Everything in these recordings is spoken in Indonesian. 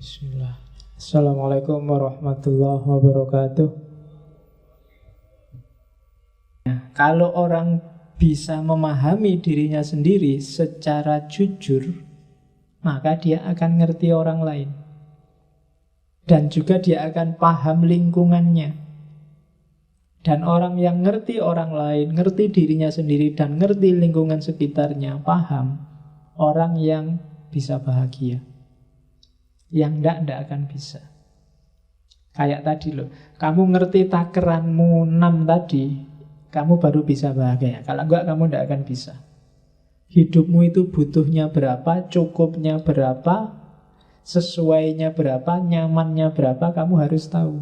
Bismillah. Assalamualaikum warahmatullahi wabarakatuh. Kalau orang bisa memahami dirinya sendiri secara jujur, maka dia akan ngerti orang lain. Dan juga dia akan paham lingkungannya. Dan orang yang ngerti orang lain, ngerti dirinya sendiri, dan ngerti lingkungan sekitarnya, paham, orang yang bisa bahagia. Yang ndak akan bisa. Kayak tadi loh, kamu ngerti takeranmu 6 tadi, kamu baru bisa bahagia. Kalau enggak, kamu ndak akan bisa. Hidupmu itu butuhnya berapa, cukupnya berapa, sesuainya berapa, nyamannya berapa, kamu harus tahu.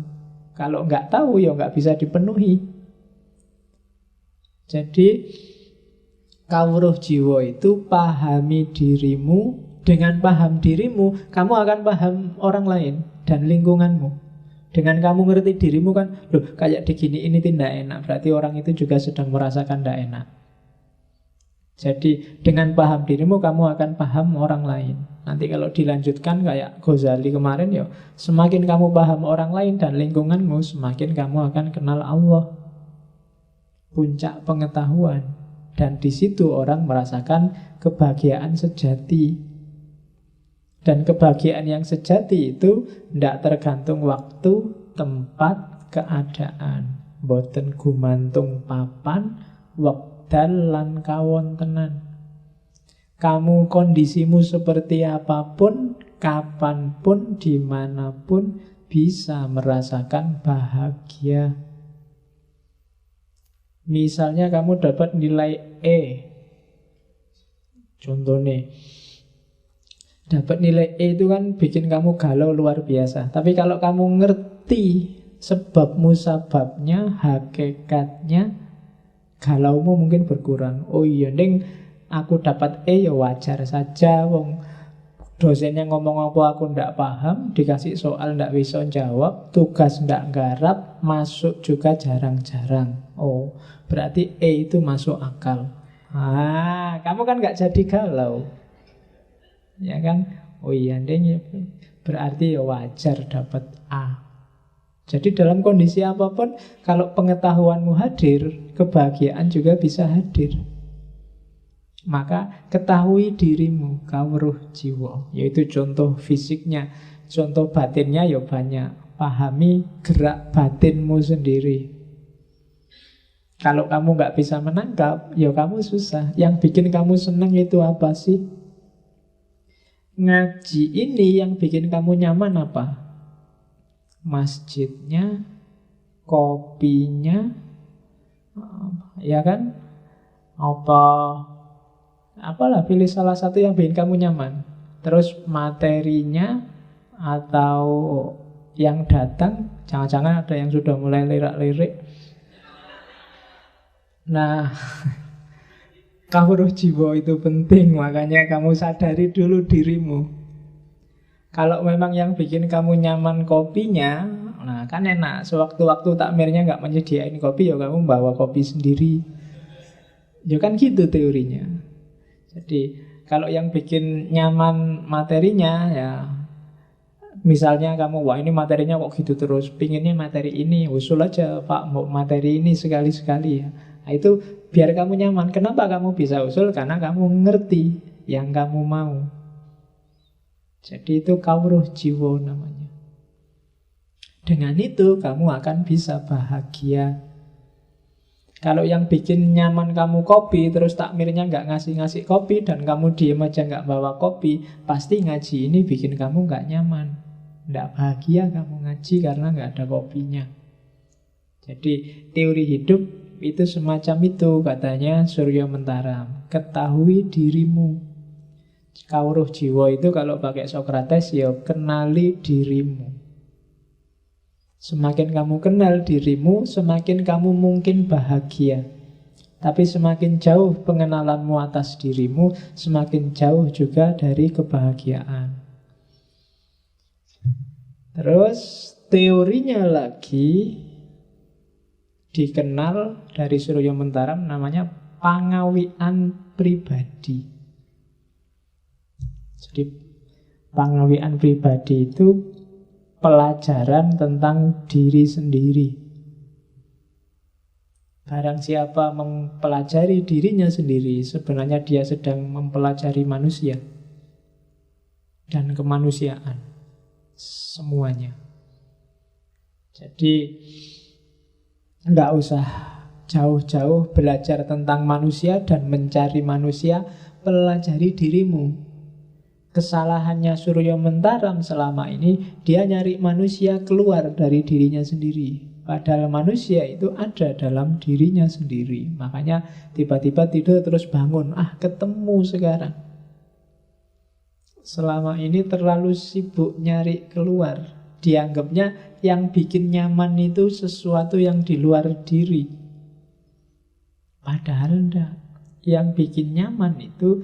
Kalau enggak tahu, ya enggak bisa dipenuhi. Jadi kawruh jiwa itu pahami dirimu. Dengan paham dirimu, kamu akan paham orang lain dan lingkunganmu. Dengan kamu ngerti dirimu kan, loh kayak digini ini tidak enak, berarti orang itu juga sedang merasakan tidak enak. Jadi dengan paham dirimu, kamu akan paham orang lain. Nanti kalau dilanjutkan kayak Ghazali kemarin, ya semakin kamu paham orang lain dan lingkunganmu, semakin kamu akan kenal Allah. Puncak pengetahuan. Dan di situ orang merasakan kebahagiaan sejati. Dan kebahagiaan yang sejati itu tidak tergantung waktu, tempat, keadaan. Boten gumantung papan, wekdal lan kawontenan. Kamu kondisimu seperti apapun, kapanpun, dimanapun bisa merasakan bahagia. Misalnya kamu dapat nilai E. Contohnya dapat nilai E itu kan bikin kamu galau luar biasa. Tapi kalau kamu ngerti sebab musababnya, hakikatnya, galaumu mungkin berkurang. Oh iya, Neng, aku dapat E ya wajar saja. Wong dosennya ngomong apa aku ndak paham, dikasih soal ndak bisa jawab, tugas ndak garap, masuk juga jarang-jarang. Oh, berarti E itu masuk akal. Kamu kan nggak jadi galau. Ya kan? Oh iya, Ndeng, berarti ya wajar dapat A. Jadi dalam kondisi apapun, kalau pengetahuanmu hadir, kebahagiaan juga bisa hadir. Maka ketahui dirimu, kawruh jiwa. Yaitu contoh fisiknya. Contoh batinnya ya banyak. Pahami gerak batinmu sendiri. Kalau kamu nggak bisa menangkap, ya kamu susah. Yang bikin kamu senang itu apa sih? Ngaji ini yang bikin kamu nyaman apa? Masjidnya, kopinya, ya kan? Apalah, pilih salah satu yang bikin kamu nyaman. Terus materinya atau yang datang, jangan-jangan ada yang sudah mulai lirak-lirik. Nah, kawruh jiwa itu penting, makanya kamu sadari dulu dirimu. Kalau memang yang bikin kamu nyaman kopinya, nah kan enak. Sewaktu-waktu takmirnya nggak menyediain kopi, ya kamu bawa kopi sendiri. Ya kan gitu teorinya. Jadi kalau yang bikin nyaman materinya, ya misalnya kamu, wah ini materinya kok gitu terus, pinginnya materi ini, usul aja Pak, mau materi ini sekali-sekali ya. Nah itu biar kamu nyaman. Kenapa kamu bisa usul? Karena kamu ngerti yang kamu mau. Jadi itu kawruh jiwa namanya. Dengan itu kamu akan bisa bahagia. Kalau yang bikin nyaman kamu kopi, terus takmirnya nggak ngasih-ngasih kopi, dan kamu diem aja nggak bawa kopi, pasti ngaji ini bikin kamu nggak nyaman. Nggak bahagia kamu ngaji karena nggak ada kopinya. Jadi teori hidup itu semacam itu, katanya Surya Mentaram. Ketahui dirimu. Kawruh jiwa itu kalau pakai Sokrates, ya kenali dirimu. Semakin kamu kenal dirimu, semakin kamu mungkin bahagia. Tapi semakin jauh pengenalanmu atas dirimu, semakin jauh juga dari kebahagiaan. Terus teorinya lagi dikenal dari Surya Mentaram, namanya pangawian pribadi. Jadi Pengawian pribadi itu pelajaran tentang diri sendiri. Barang siapa mempelajari dirinya sendiri, sebenarnya dia sedang mempelajari manusia dan kemanusiaan semuanya. Jadi nggak usah jauh-jauh belajar tentang manusia dan mencari manusia, pelajari dirimu. Kesalahannya Suryo Mentaram selama ini, dia nyari manusia keluar dari dirinya sendiri. Padahal manusia itu ada dalam dirinya sendiri. Makanya tiba-tiba tidur terus bangun, ketemu sekarang. Selama ini terlalu sibuk nyari keluar. Dianggapnya yang bikin nyaman itu sesuatu yang di luar diri. Padahal enggak. Yang bikin nyaman itu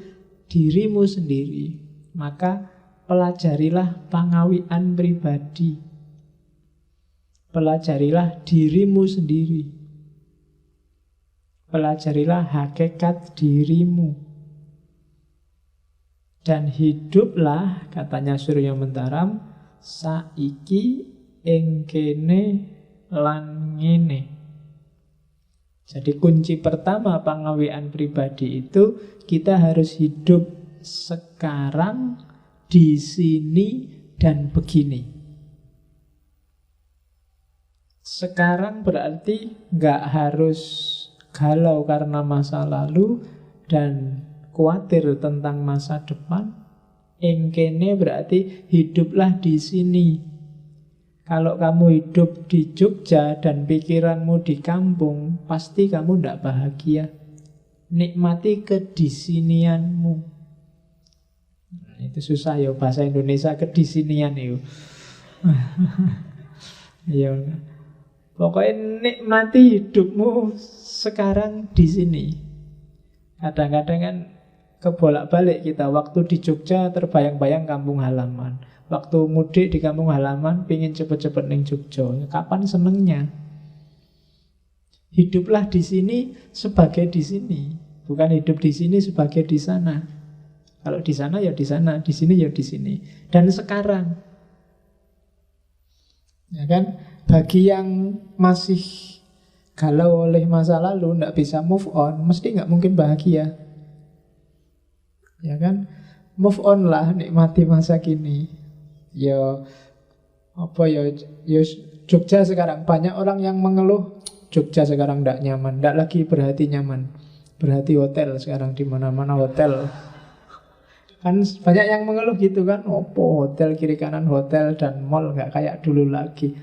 dirimu sendiri. Maka pelajarilah pengawian pribadi. Pelajarilah dirimu sendiri. Pelajarilah hakikat dirimu. Dan hiduplah, katanya Suryo Mentaram, saiki ing kene lan ngene. Jadi kunci pertama pengawian pribadi itu kita harus hidup sekarang, di sini, dan begini. Sekarang berarti nggak harus galau karena masa lalu dan khawatir tentang masa depan. Ing kene berarti hiduplah di sini. Kalau kamu hidup di Jogja dan pikiranmu di kampung, pasti kamu tidak bahagia. Nikmati kedisinianmu. Itu susah ya bahasa Indonesia, kedisinian itu. Ya, pokoknya nikmati hidupmu sekarang di sini. Kadang-kadang kan kebolak-balik kita. Waktu di Jogja terbayang-bayang kampung halaman. Waktu mudik di kampung halaman pingin cepet-cepet ning Jogja. Kapan senengnya? Hiduplah di sini sebagai di sini, bukan hidup di sini sebagai di sana. Kalau di sana ya di sana, di sini ya di sini. Dan sekarang, ya kan? Bagi yang masih galau oleh masa lalu, tidak bisa move on, mesti nggak mungkin bahagia. Ya kan? Move on lah, nikmati masa kini. Ya apa ya Jogja sekarang banyak orang yang mengeluh Jogja sekarang tidak nyaman, tidak lagi berhati nyaman, berhati hotel sekarang, di mana-mana hotel. Kan banyak yang mengeluh gitu kan, opo hotel kiri kanan hotel dan mall nggak kayak dulu lagi.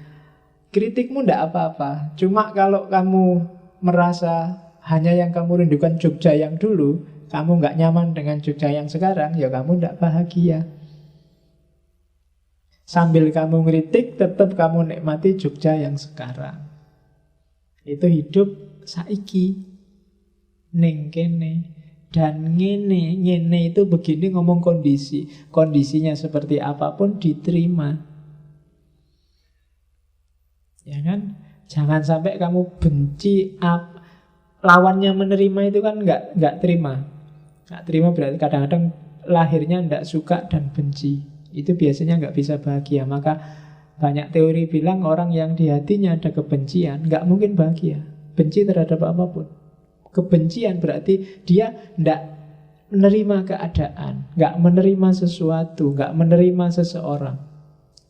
Kritikmu tidak apa-apa, cuma kalau kamu merasa hanya yang kamu rindukan Jogja yang dulu, kamu nggak nyaman dengan Jogja yang sekarang, ya kamu tidak bahagia. Sambil kamu ngeritik, tetap kamu nikmati Jogja yang sekarang. Itu hidup saiki, ning kene. Dan ngene itu begini ngomong kondisi. Kondisinya seperti apapun diterima. Ya kan? Jangan sampai kamu benci lawannya menerima itu kan nggak terima. Nggak terima berarti kadang-kadang lahirnya nggak suka dan benci. Itu biasanya nggak bisa bahagia. Maka banyak teori bilang orang yang di hatinya ada kebencian nggak mungkin bahagia. Benci terhadap apapun. Kebencian berarti dia nggak menerima keadaan, nggak menerima sesuatu, nggak menerima seseorang.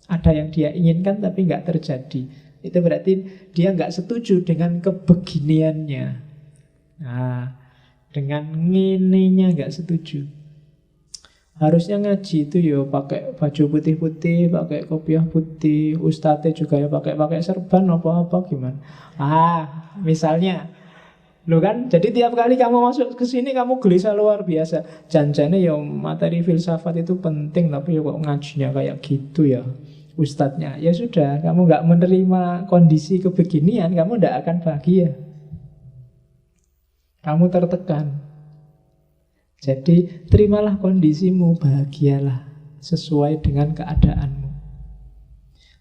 Ada yang dia inginkan tapi nggak terjadi. Itu berarti dia nggak setuju dengan kebeginiannya. Nah, dengan ngenenya nggak setuju. Harusnya ngaji itu ya pakai baju putih-putih, pakai kopiah putih, ustadznya juga ya pakai serban apa-apa gimana. Misalnya, lo kan, jadi tiap kali kamu masuk ke sini kamu gelisah luar biasa. Janjane ya materi filsafat itu penting, tapi ya kok ngajinya kayak gitu ya ustadznya. Ya sudah, kamu nggak menerima kondisi kebeginian, kamu nggak akan bahagia. Kamu tertekan. Jadi terimalah kondisimu, bahagialah sesuai dengan keadaanmu.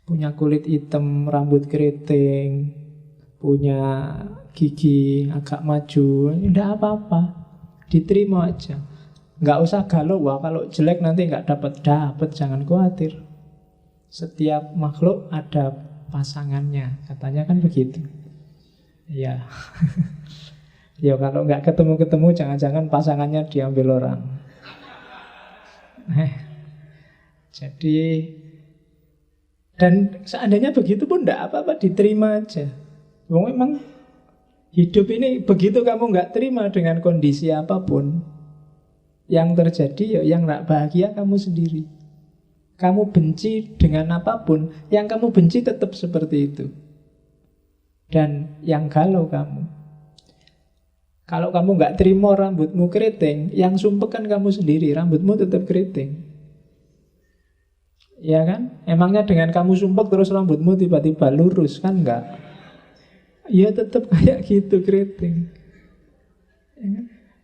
Punya kulit hitam, rambut keriting, punya gigi agak maju, tidak apa-apa, diterima aja. Nggak usah galau, wah kalau jelek nanti nggak dapat, jangan khawatir. Setiap makhluk ada pasangannya, katanya kan begitu. Ya, ya kalau nggak ketemu-ketemu, jangan-jangan pasangannya diambil orang. Jadi, dan seandainya begitu pun nggak apa-apa, diterima aja. Memang hidup ini begitu, kamu nggak terima dengan kondisi apapun yang terjadi, ya yang nggak bahagia kamu sendiri. Kamu benci dengan apapun, yang kamu benci tetap seperti itu. Dan yang galau kamu. Kalau kamu nggak terima rambutmu keriting, yang sumpek kan kamu sendiri, rambutmu tetap keriting. Ya kan? Emangnya dengan kamu sumpek terus rambutmu tiba-tiba lurus, kan enggak? Ya tetap kayak gitu keriting.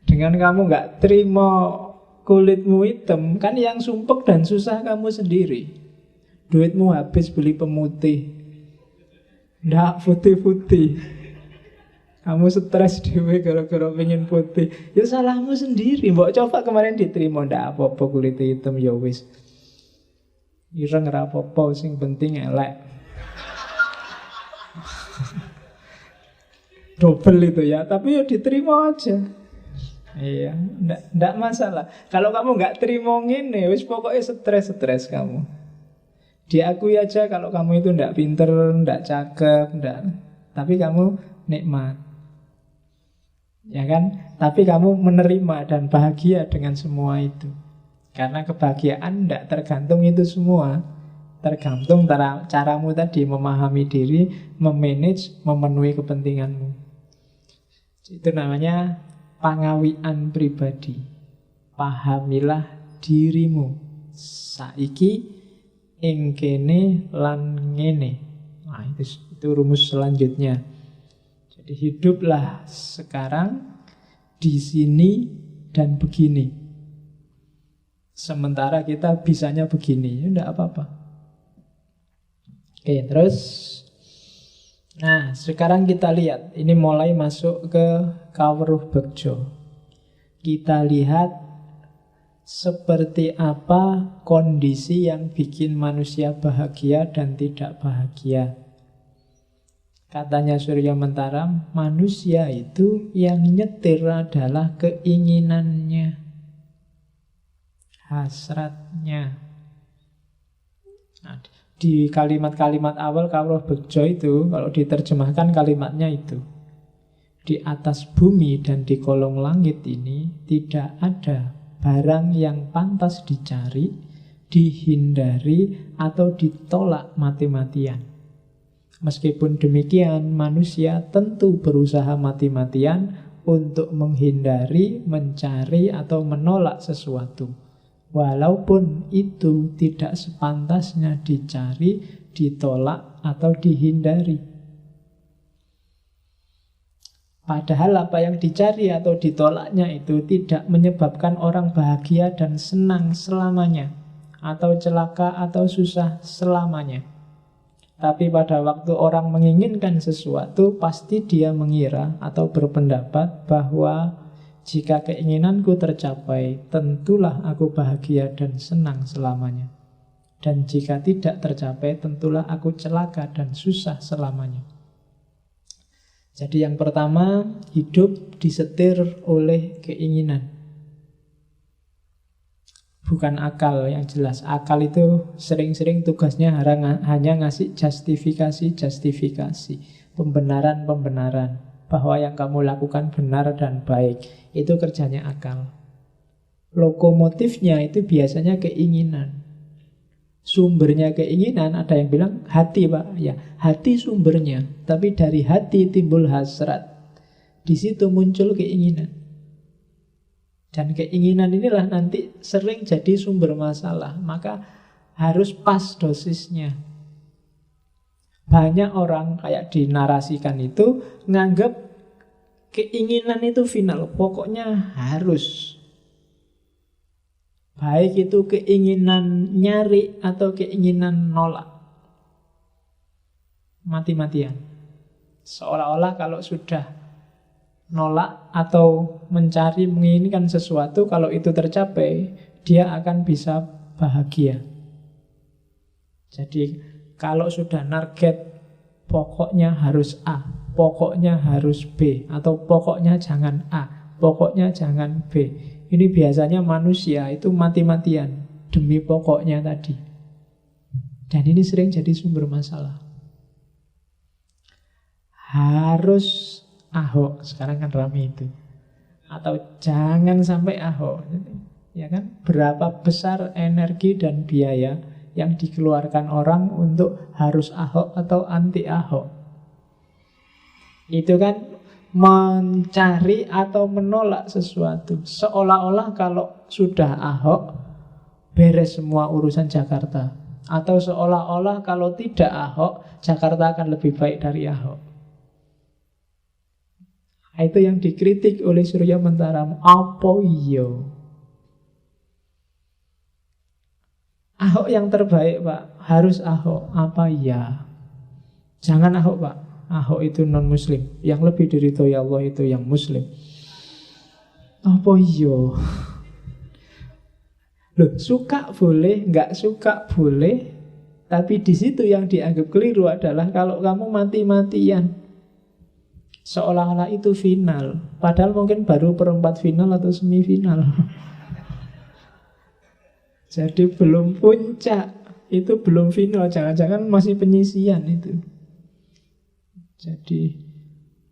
Dengan kamu nggak terima kulitmu hitam, kan yang sumpek dan susah kamu sendiri. Duitmu habis beli pemutih, nggak putih-putih. Kamu stres dewe gara-gara pengen putih. Ya salahmu sendiri. Mbok coba kemarin diterima, ndak apa-apa kulit hitam, ya wis. Ireng ora apa-apa, sing penting elek. Double itu ya, tapi ya diterima aja. Iya, ndak masalah. Kalau kamu nggak terima ngene, wis pokoknya stres kamu. Diakui aja kalau kamu itu ndak pinter, ndak cakep, ndak. Tapi kamu nikmat. Ya kan? Tapi kamu menerima dan bahagia dengan semua itu. Karena kebahagiaan tidak tergantung itu semua. Tergantung caramu tadi memahami diri, memanage, memenuhi kepentinganmu. Itu namanya pangawian pribadi. Pahamilah dirimu. Saiki ing kene lan ngene. Nah, itu rumus selanjutnya. Jadi hiduplah sekarang di sini dan begini. Sementara kita bisanya begini, ya enggak apa-apa. Oke, terus nah, sekarang kita lihat, ini mulai masuk ke Kawruh Bekjo. Kita lihat seperti apa kondisi yang bikin manusia bahagia dan tidak bahagia. Katanya Surya Mentaram, manusia itu yang nyetir adalah keinginannya, hasratnya. Nah, di kalimat-kalimat awal Kawruh Bekjo itu, kalau diterjemahkan kalimatnya itu, di atas bumi dan di kolong langit ini tidak ada barang yang pantas dicari, dihindari, atau ditolak mati-matian. Meskipun demikian, manusia tentu berusaha mati-matian untuk menghindari, mencari, atau menolak sesuatu. Walaupun itu tidak sepantasnya dicari, ditolak, atau dihindari. Padahal apa yang dicari atau ditolaknya itu tidak menyebabkan orang bahagia dan senang selamanya, atau celaka atau susah selamanya. Tapi pada waktu orang menginginkan sesuatu, pasti dia mengira atau berpendapat bahwa jika keinginanku tercapai, tentulah aku bahagia dan senang selamanya. Dan jika tidak tercapai, tentulah aku celaka dan susah selamanya. Jadi yang pertama, hidup disetir oleh keinginan, bukan akal yang jelas. Akal itu sering-sering tugasnya hanya ngasih justifikasi, pembenaran bahwa yang kamu lakukan benar dan baik. Itu kerjanya akal. Lokomotifnya itu biasanya keinginan. Sumbernya keinginan, ada yang bilang hati, Pak. Ya, hati sumbernya, tapi dari hati timbul hasrat. Di situ muncul keinginan. Dan keinginan inilah nanti sering jadi sumber masalah. Maka harus pas dosisnya. Banyak orang kayak dinarasikan itu nganggap keinginan itu final. Pokoknya harus. Baik itu keinginan nyari atau keinginan nolak. Mati-matian. Seolah-olah kalau sudah nolak atau mencari menginginkan sesuatu, kalau itu tercapai, dia akan bisa bahagia. Jadi kalau sudah target pokoknya harus A, pokoknya harus B, atau pokoknya jangan A, pokoknya jangan B, ini biasanya manusia itu mati-matian demi pokoknya tadi. Dan ini sering jadi sumber masalah. Harus Ahok, sekarang kan ramai itu. Atau jangan sampai Ahok. Ya kan? Berapa besar energi dan biaya yang dikeluarkan orang untuk harus Ahok atau anti Ahok. Itu kan mencari atau menolak sesuatu. Seolah-olah kalau sudah Ahok, beres semua urusan Jakarta. Atau seolah-olah kalau tidak Ahok, Jakarta akan lebih baik dari Ahok. Itu yang dikritik oleh Surya Mentaramu. Apa iya? Ahok yang terbaik, Pak. Harus Ahok. Apa iya? Jangan Ahok, Pak. Ahok itu non-muslim. Yang lebih diridhoi Allah itu yang muslim. Apa iya? Loh, suka boleh, nggak suka boleh. Tapi di situ yang dianggap keliru adalah kalau kamu mati-matian, seolah-olah itu final. Padahal mungkin baru perempat final atau semifinal. Jadi belum puncak. Itu belum final. Jangan-jangan masih penyisian itu. Jadi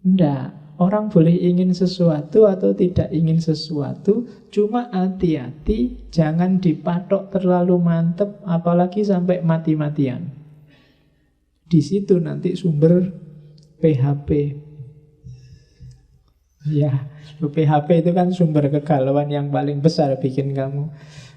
enggak. Orang boleh ingin sesuatu atau tidak ingin sesuatu. Cuma hati-hati, jangan dipatok terlalu mantep, apalagi sampai mati-matian. Di situ nanti sumber PHP. Ya, PHP itu kan sumber kegalauan yang paling besar bikin kamu.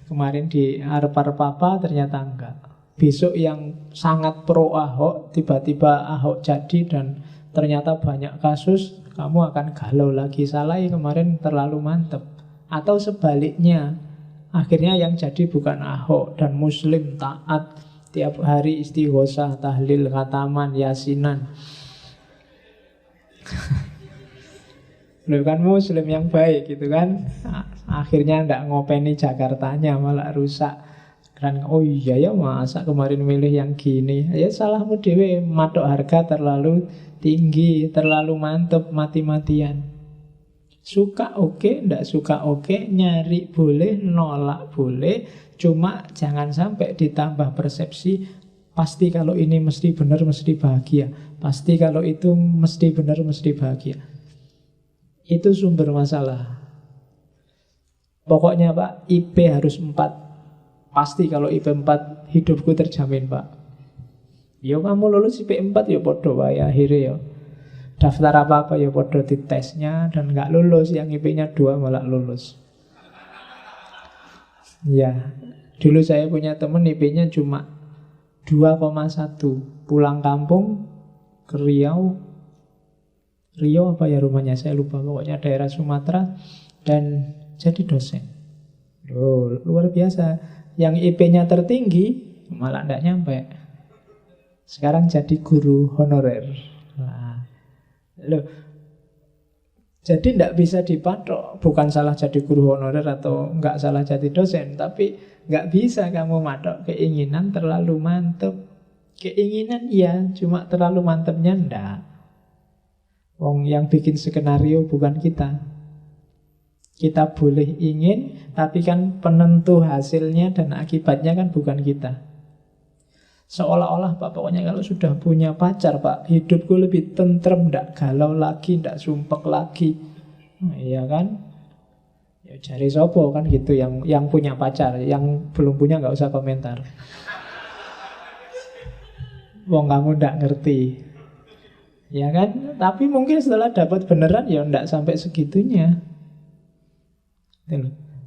Kemarin di arep-arep apa ternyata enggak. Besok yang sangat pro Ahok, tiba-tiba Ahok jadi dan ternyata banyak kasus, kamu akan galau lagi. Salah ya kemarin terlalu mantep. Atau sebaliknya, akhirnya yang jadi bukan Ahok dan muslim taat, tiap hari istighosah, tahlil, khataman, yasinan. Lu kan muslim yang baik gitu kan. Akhirnya ndak ngopeni Jakartanya, malah rusak. Kan oh iya ya, masa kemarin milih yang gini. Ya salahmu dewe, matok harga terlalu tinggi, terlalu mantep, mati-matian. Suka oke, ndak suka oke, nyari boleh, nolak boleh. Cuma jangan sampai ditambah persepsi pasti kalau ini mesti benar, mesti bahagia. Pasti kalau itu mesti benar, mesti bahagia. Itu sumber masalah. Pokoknya Pak, IP harus 4. Pasti kalau IP 4 hidupku terjamin Pak. Ya kamu lulus IP 4 ya podo Pak ya akhirnya ya. Daftar apa-apa ya podo di tesnya. Dan gak lulus, yang IP-nya 2 malah lulus. Ya, dulu saya punya temen IP-nya cuma 2,1. Pulang kampung ke Riau apa ya rumahnya, saya lupa, pokoknya daerah Sumatera, dan jadi dosen. Loh, luar biasa. Yang IP-nya tertinggi malah tidak nyampe. Sekarang jadi guru honorer. Nah, loh, jadi tidak bisa dipatok. Bukan salah jadi guru honorer atau nggak salah jadi dosen, tapi nggak bisa kamu matok keinginan terlalu mantep. Keinginan iya, cuma terlalu mantepnya enggak. Wong yang bikin skenario bukan kita. Kita boleh ingin, tapi kan penentu hasilnya dan akibatnya kan bukan kita. Seolah-olah Pak, pokoknya kalau sudah punya pacar Pak, hidupku lebih tentrem, ndak galau lagi, ndak sumpek lagi. Nah, iya kan? Ya cari sopo kan gitu yang punya pacar, yang belum punya nggak usah komentar. Wong kamu ndak ngerti. Ya kan? Tapi mungkin setelah dapat beneran ya ndak sampai segitunya.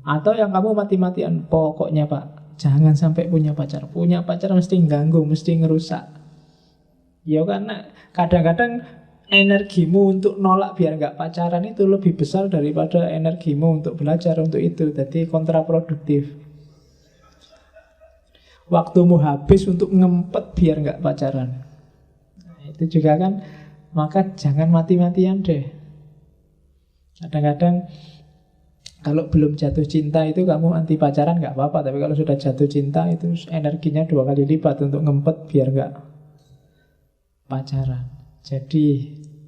Atau yang kamu mati-matian, pokoknya Pak, jangan sampai punya pacar. Punya pacar mesti ganggu, mesti ngerusak. Ya karena kadang-kadang energimu untuk nolak biar nggak pacaran itu lebih besar daripada energimu untuk belajar untuk itu. Jadi kontraproduktif. Waktumu habis untuk ngempet biar nggak pacaran. Itu juga kan. Maka jangan mati-matian deh. Kadang-kadang kalau belum jatuh cinta itu kamu anti pacaran nggak apa-apa, tapi kalau sudah jatuh cinta itu energinya 2 kali lipat untuk ngempet biar nggak pacaran. Jadi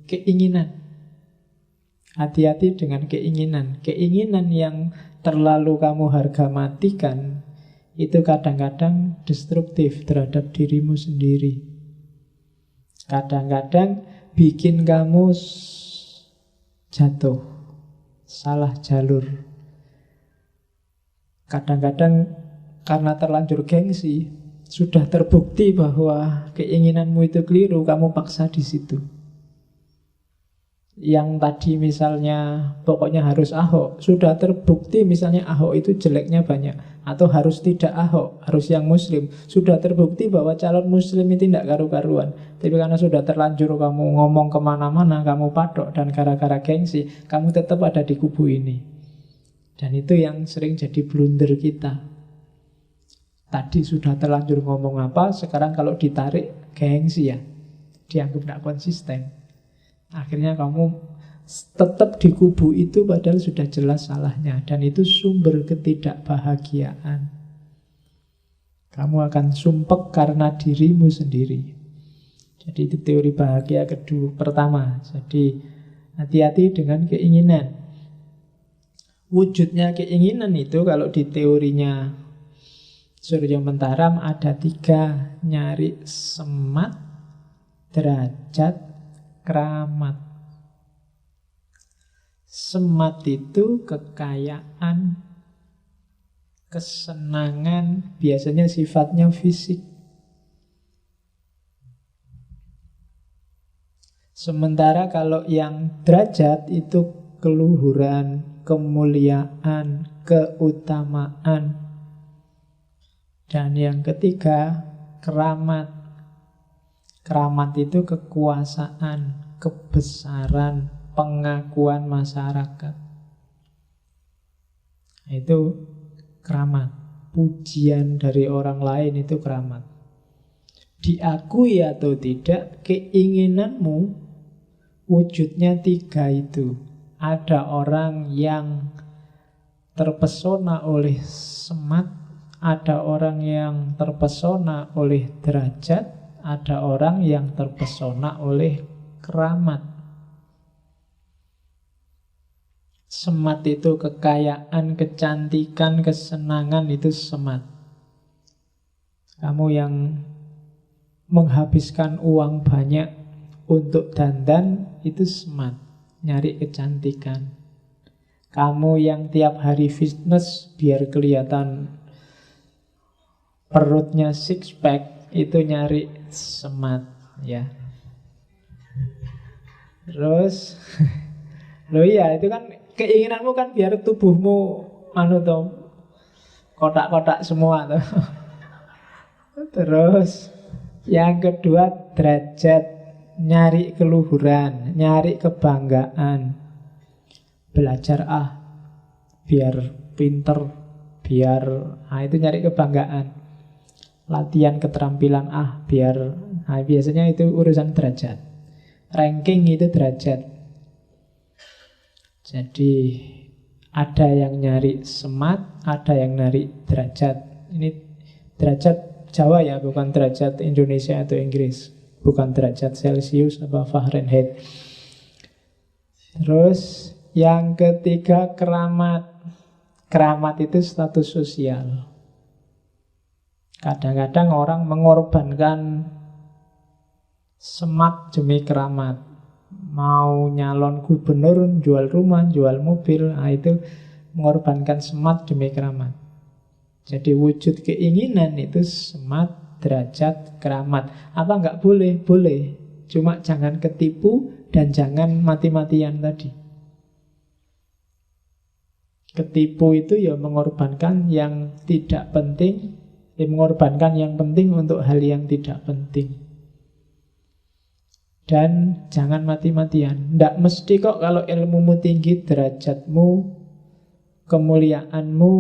keinginan, hati-hati dengan keinginan. Keinginan yang terlalu kamu harga matikan itu kadang-kadang destruktif terhadap dirimu sendiri. Kadang-kadang bikin kamu jatuh, salah jalur. Kadang-kadang karena terlanjur gengsi, sudah terbukti bahwa keinginanmu itu keliru, kamu paksa di situ. Yang tadi misalnya pokoknya harus Ahok, sudah terbukti misalnya Ahok itu jeleknya banyak, atau harus tidak Ahok, harus yang muslim. Sudah terbukti bahwa calon muslim itu tidak karu-karuan. Tapi karena sudah terlanjur kamu ngomong kemana-mana, kamu patok, dan gara-gara gengsi, kamu tetap ada di kubu ini. Dan itu yang sering jadi blunder kita. Tadi sudah terlanjur ngomong apa, sekarang kalau ditarik gengsi ya, dianggap tidak konsisten. Akhirnya kamu tetap di kubu itu padahal sudah jelas salahnya. Dan itu sumber ketidakbahagiaan. Kamu akan sumpek karena dirimu sendiri. Jadi itu teori bahagia kedua pertama. Jadi hati-hati dengan keinginan. Wujudnya keinginan itu kalau di teorinya Surya Mentaram ada 3. Nyari semat, derajat, keramat. Semat itu kekayaan, kesenangan, biasanya sifatnya fisik. Sementara kalau yang derajat itu keluhuran, kemuliaan, keutamaan. Dan yang ketiga, keramat. Keramat itu kekuasaan, kebesaran, pengakuan masyarakat. Itu keramat. Pujian dari orang lain itu keramat. Diakui atau tidak, keinginanmu wujudnya 3 itu. Ada orang yang terpesona oleh semat, ada orang yang terpesona oleh derajat, ada orang yang terpesona oleh keramat. Semat itu kekayaan, kecantikan, kesenangan, itu semat. Kamu yang menghabiskan uang banyak untuk dandan, itu semat, nyari kecantikan. Kamu yang tiap hari fitness biar kelihatan perutnya six pack, itu nyari semat, ya. Terus loh iya, itu kan keinginanmu kan biar tubuhmu kotak-kotak semua tuh. Terus yang kedua derajat, nyari keluhuran, nyari kebanggaan. Belajar biar pinter, biar itu nyari kebanggaan. Latihan keterampilan biar biasanya itu urusan derajat. Ranking itu derajat. Jadi ada yang nyari semat, ada yang nyari derajat. Ini derajat Jawa ya, bukan derajat Indonesia atau Inggris, bukan derajat Celsius apa Fahrenheit. Terus yang ketiga keramat. Keramat itu status sosial. Kadang-kadang orang mengorbankan semat demi keramat. Mau nyalon gubernur, jual rumah, jual mobil, itu mengorbankan semat demi keramat. Jadi wujud keinginan itu semat, derajat, keramat. Apa enggak boleh? Boleh. Cuma jangan ketipu dan jangan mati-matian tadi. Ketipu itu ya mengorbankan yang tidak penting, mengorbankan yang penting untuk hal yang tidak penting. Dan jangan mati-matian. Tidak mesti kok kalau ilmumu tinggi, derajatmu, kemuliaanmu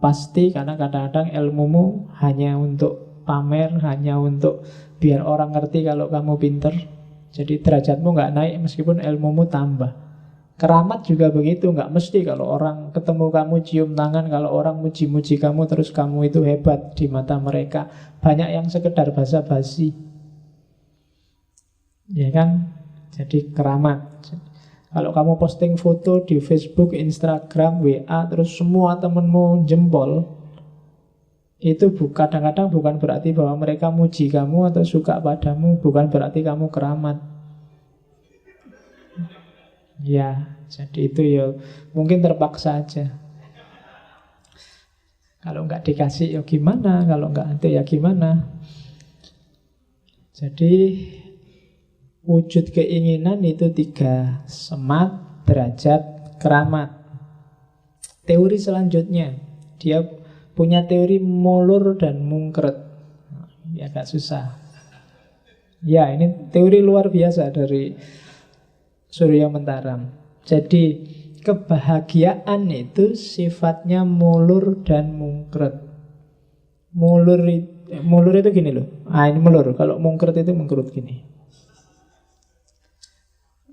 pasti, karena kadang-kadang ilmumu hanya untuk pamer, hanya untuk biar orang ngerti kalau kamu pinter. Jadi derajatmu nggak naik meskipun ilmumu tambah. Keramat juga begitu, nggak mesti kalau orang ketemu kamu cium tangan, kalau orang muji-muji kamu terus kamu itu hebat di mata mereka. Banyak yang sekedar basa-basi, ya kan? Jadi keramat. Kalau kamu posting foto di Facebook, Instagram, WA, terus semua temenmu jempol, itu kadang-kadang bukan berarti bahwa mereka muji kamu atau suka padamu, bukan berarti kamu keramat. Ya, jadi itu ya mungkin terpaksa aja. Kalau nggak dikasih ya gimana, kalau nggak ada ya gimana. Jadi wujud keinginan itu 3: semat, derajat, keramat. Teori selanjutnya, dia punya teori molur dan mungkret. Ya agak susah. Ya, ini teori luar biasa dari Surya Mentaram. Jadi kebahagiaan itu sifatnya mulur dan mungkret. Mulur itu gini loh. Ini mulur. Kalau mungkret itu mengkerut gini.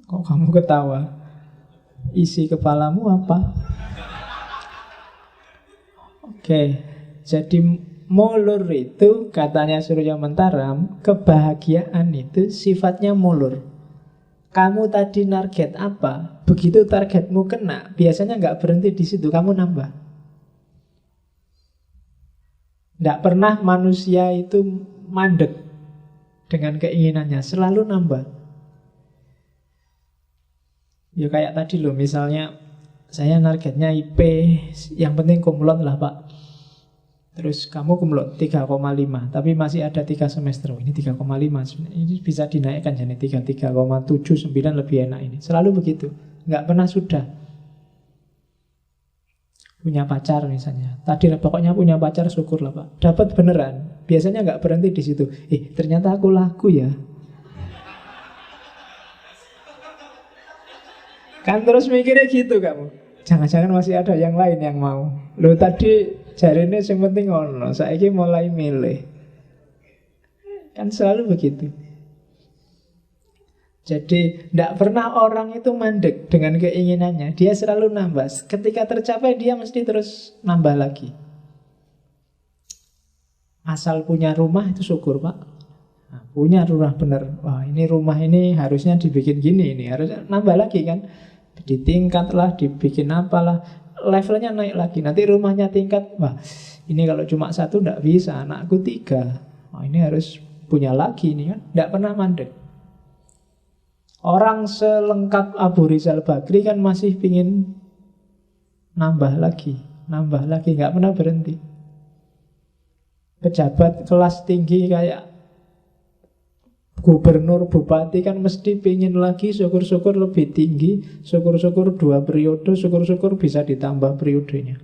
Kok kamu ketawa? Isi kepalamu apa? Oke. Jadi mulur itu katanya Surya Mentaram, kebahagiaan itu sifatnya mulur. Kamu tadi target apa? Begitu targetmu kena, biasanya nggak berhenti di situ, kamu nambah. Nggak pernah manusia itu mandek dengan keinginannya, selalu nambah. Ya kayak tadi loh, misalnya saya targetnya IP, yang penting kumlot lah Pak. Terus kamu kumlot 3,5, tapi masih ada 3 semester. Ini 3,5, ini bisa dinaikkan jadi 3,79 lebih enak ini. Selalu begitu, nggak pernah sudah. Punya pacar misalnya, tadi pokoknya punya pacar syukurlah Pak. Dapat beneran, biasanya nggak berhenti di situ. Ternyata aku laku ya. Kan terus mikirnya gitu kamu. Jangan-jangan masih ada yang lain yang mau. Loh tadi jarine yang penting ono, saiki mulai milih. Kan selalu begitu. Jadi tidak pernah orang itu mandek dengan keinginannya. Dia selalu nambah. Ketika tercapai dia mesti terus nambah lagi. Asal punya rumah itu syukur Pak. Nah, punya rumah bener. Wah ini rumah ini harusnya dibikin gini. Ini harusnya nambah lagi kan. Ditingkat lah, dibikin apalah, levelnya naik lagi. Nanti rumahnya tingkat. Wah ini kalau cuma 1 tidak bisa, anakku 3. Wah ini harus punya lagi ini kan. Tidak pernah mandek. Orang selengkap Abu Rizal Bakri kan masih pingin nambah lagi, nggak pernah berhenti. Pejabat kelas tinggi kayak gubernur, bupati kan mesti pingin lagi, syukur-syukur lebih tinggi, syukur-syukur 2 periode, syukur-syukur bisa ditambah periodenya.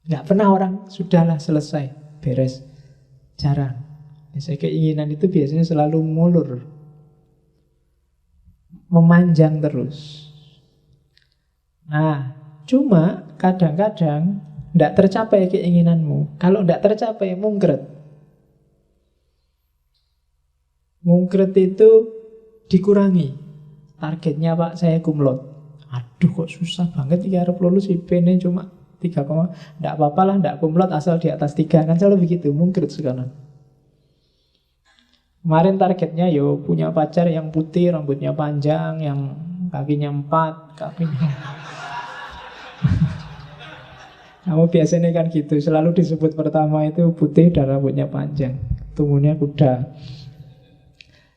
Nggak pernah orang, sudahlah selesai, beres. Jarang. Biasanya keinginan itu biasanya selalu mulur, memanjang terus. Nah, cuma kadang-kadang tidak tercapai keinginanmu. Kalau tidak tercapai, mungkret. Mungkret itu dikurangi. Targetnya Pak, saya kumlot. Aduh kok susah banget ya harus lulus IP-nya cuma 3, tidak apa-apa lah, tidak kumlot asal di atas 3. Kan selalu begitu, mungkret sekarang. Kemarin targetnya punya pacar yang putih, rambutnya panjang, yang kakinya 4, kakinya. Kamu biasanya kan gitu, selalu disebut pertama itu putih dan rambutnya panjang, tumbuhnya kuda.